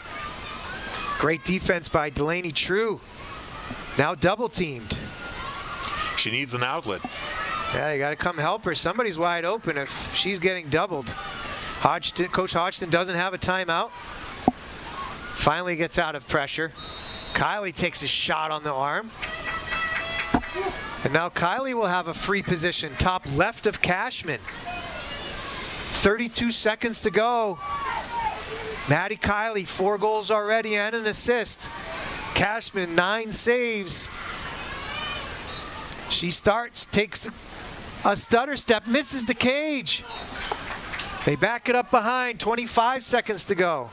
A: Great defense by Delaney True. Now double teamed.
C: She needs an outlet.
A: Yeah, you got to come help her. Somebody's wide open if she's getting doubled. Coach Hodgson doesn't have a timeout. Finally gets out of pressure. Kylie takes a shot on the arm. And now Kylie will have a free position, top left of Cashman. 32 seconds to go. Maddie Kylie, 4 goals already and an assist. Cashman, 9 saves. She starts, takes a stutter step, misses the cage. They back it up behind, 25 seconds to go.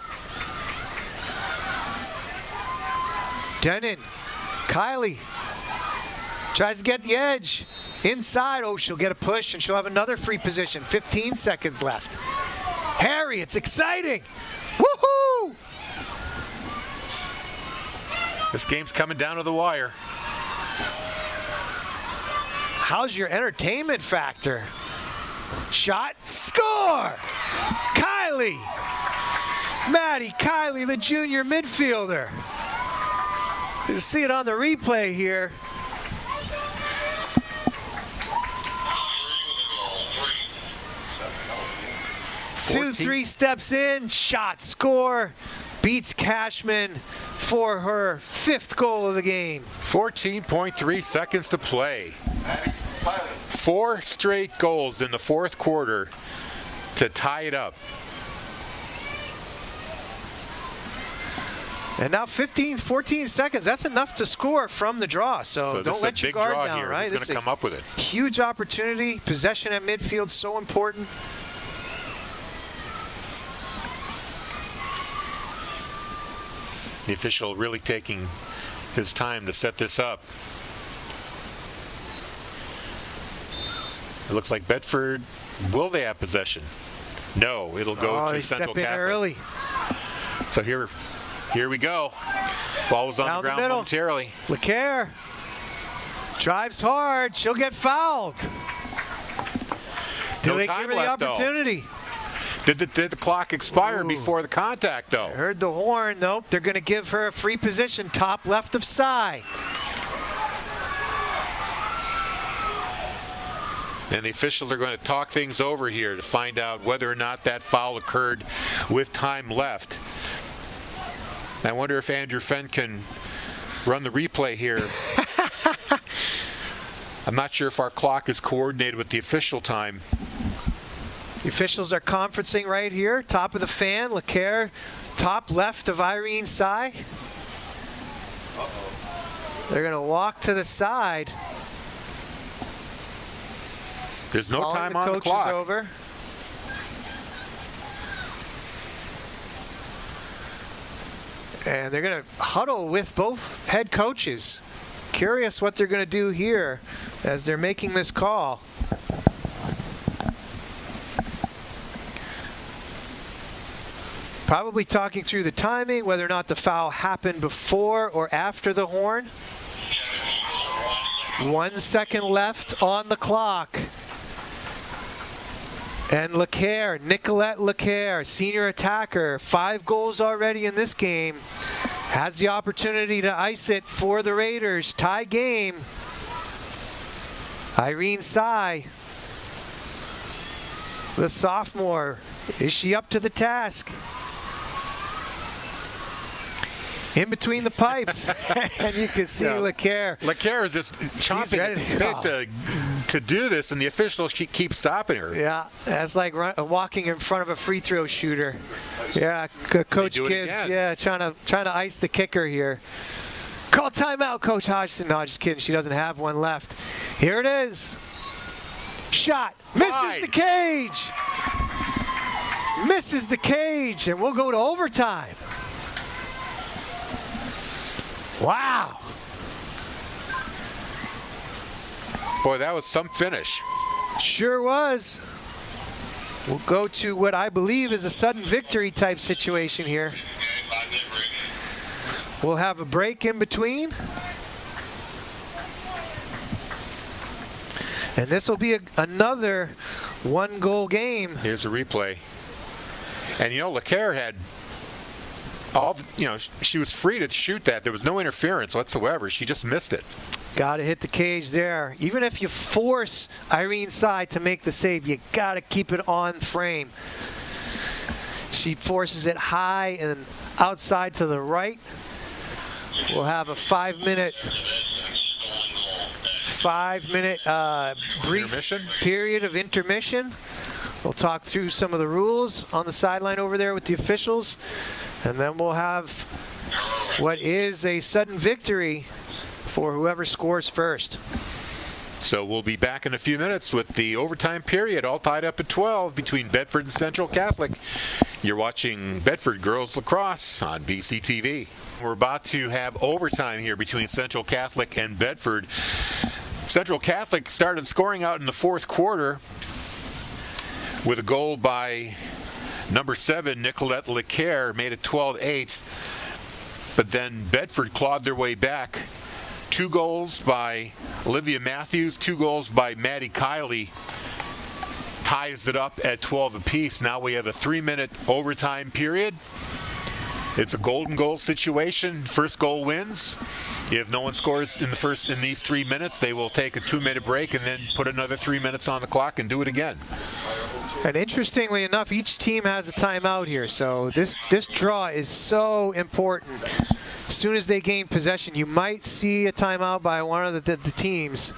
A: Denon, Kylie tries to get the edge. Inside, oh, she'll get a push and she'll have another free position. 15 seconds left. Harry, it's exciting. Woohoo!
C: This game's coming down to the wire.
A: How's your entertainment factor? Shot, score! Kylie! Maddie Kylie, the junior midfielder. You see it on the replay here. 2-3 steps in, shot, score. Beats Cashman for her 5th goal of the game.
C: 14.3 seconds to play. 4 straight goals in the 4th quarter to tie it up.
A: And now 14 seconds. That's enough to score from the draw. So don't let your guard down, right?
C: Who's going to come up with it?
A: Huge opportunity. Possession at midfield, so important.
C: The official really taking his time to set this up. It looks like Bedford, will they have possession? No, it'll go to Central
A: step in
C: Catholic.
A: early.
C: So here we go. Ball was on
A: Down
C: the ground
A: middle.
C: momentarily.
A: LeClaire drives hard. She'll get fouled. Do
C: No
A: they
C: time
A: give her the
C: left, though.
A: opportunity?
C: Did the clock expire before the contact, though?
A: Heard the horn. Nope. They're going to give her a free position, top left of Cy.
C: And the officials are going to talk things over here to find out whether or not that foul occurred with time left. I wonder if Andrew Fenn can run the replay here. I'm not sure if our clock is coordinated with the official time.
A: The officials are conferencing right here. Top of the fan, LeClaire, top left of Irene Cy. They're going to walk to the side.
C: There's no
A: Calling
C: time on the
A: coach
C: clock.
A: is over. And they're going to huddle with both head coaches. Curious what they're going to do here as they're making this call. Probably talking through the timing, whether or not the foul happened before or after the horn. 1 second left on the clock. And LeClaire, Nicolette LeClaire, senior attacker, 5 goals already in this game, has the opportunity to ice it for the Raiders. Tie game. Irene Cy, the sophomore, is she up to the task? In between the pipes, and you can see LeClaire.
C: LeClaire is just chomping at the bit to do this, and the officials keep stopping her.
A: Yeah, that's like walking in front of a free throw shooter. Yeah, Coach Gibbs. Yeah, trying to ice the kicker here. Call timeout, Coach Hodgson. No, just kidding. She doesn't have one left. Here it is. Shot. Misses the cage. Misses the cage, and we'll go to overtime. Wow.
C: Boy, that was some finish.
A: Sure was. We'll go to what I believe is a sudden victory type situation here. We'll have a break in between. And this will be another 1-goal game.
C: Here's a replay. And LeClaire had she was free to shoot that. There was no interference whatsoever. She just missed it.
A: Got to hit the cage there. Even if you force Irene Cy to make the save, you got to keep it on frame. She forces it high and outside to the right. We'll have a 5-minute brief period of intermission. We'll talk through some of the rules on the sideline over there with the officials. And then we'll have what is a sudden victory for whoever scores first.
C: So we'll be back in a few minutes with the overtime period, all tied up at 12 between Bedford and Central Catholic. You're watching Bedford Girls Lacrosse on BCTV. We're about to have overtime here between Central Catholic and Bedford. Central Catholic started scoring out in the fourth quarter with a goal by number 7, Nicolette LeClaire, made it 12-8. But then Bedford clawed their way back. 2 goals by Olivia Matthews, 2 goals by Maddie Kiley. Ties it up at 12 apiece. Now we have a 3-minute overtime period. It's a golden goal situation. First goal wins. If no one scores in these 3 minutes, they will take a 2-minute break and then put another 3 minutes on the clock and do it again.
A: And interestingly enough, each team has a timeout here, so this draw is so important. As soon as they gain possession, you might see a timeout by one of the teams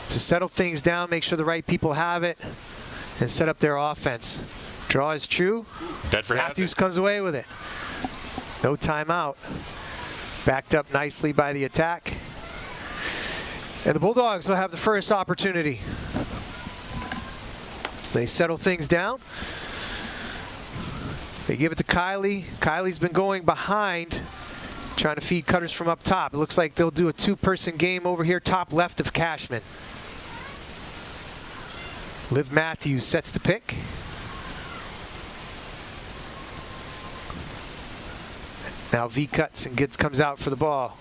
A: to settle things down, make sure the right people have it, and set up their offense. Draw is true.
C: Bedford
A: Matthews comes away with it. No timeout. Backed up nicely by the attack. And the Bulldogs will have the first opportunity. They settle things down. They give it to Kiley. Kiley's been going behind, trying to feed cutters from up top. It looks like they'll do a 2-person game over here, top left of Cashman. Liv Matthews sets the pick. Now V cuts and comes out for the ball.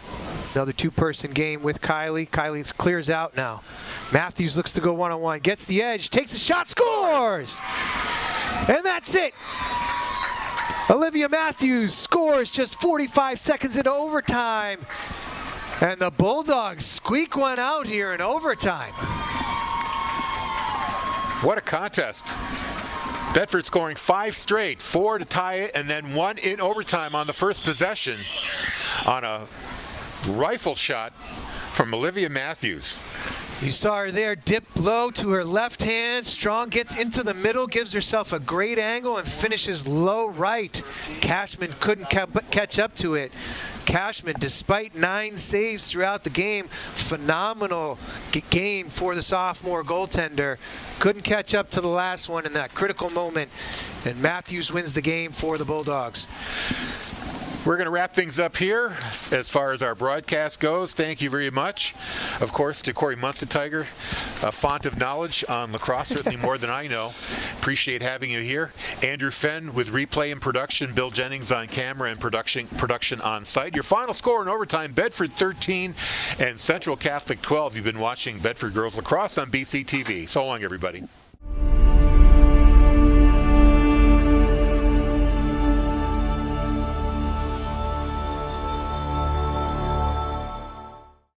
A: Another two-person game with Kylie. Kylie clears out now. Matthews looks to go one-on-one, gets the edge, takes a shot, scores! And that's it. Olivia Matthews scores just 45 seconds into overtime. And the Bulldogs squeak one out here in overtime.
C: What a contest. Bedford scoring 5 straight, 4 to tie it, and then 1 in overtime on the first possession on a rifle shot from Olivia Matthews.
A: You saw her there dip low to her left hand. Strong gets into the middle, gives herself a great angle, and finishes low right. Cashman couldn't catch up to it. Cashman, despite 9 saves throughout the game, phenomenal game for the sophomore goaltender. Couldn't catch up to the last one in that critical moment, and Matthews wins the game for the Bulldogs.
C: We're going to wrap things up here as far as our broadcast goes. Thank you very much. Of course, to Corey Munstetiger, a font of knowledge on lacrosse, certainly more than I know. Appreciate having you here. Andrew Fenn with replay and production. Bill Jennings on camera and production on site. Your final score in overtime, Bedford 13 and Central Catholic 12. You've been watching Bedford Girls Lacrosse on BCTV. So long, everybody.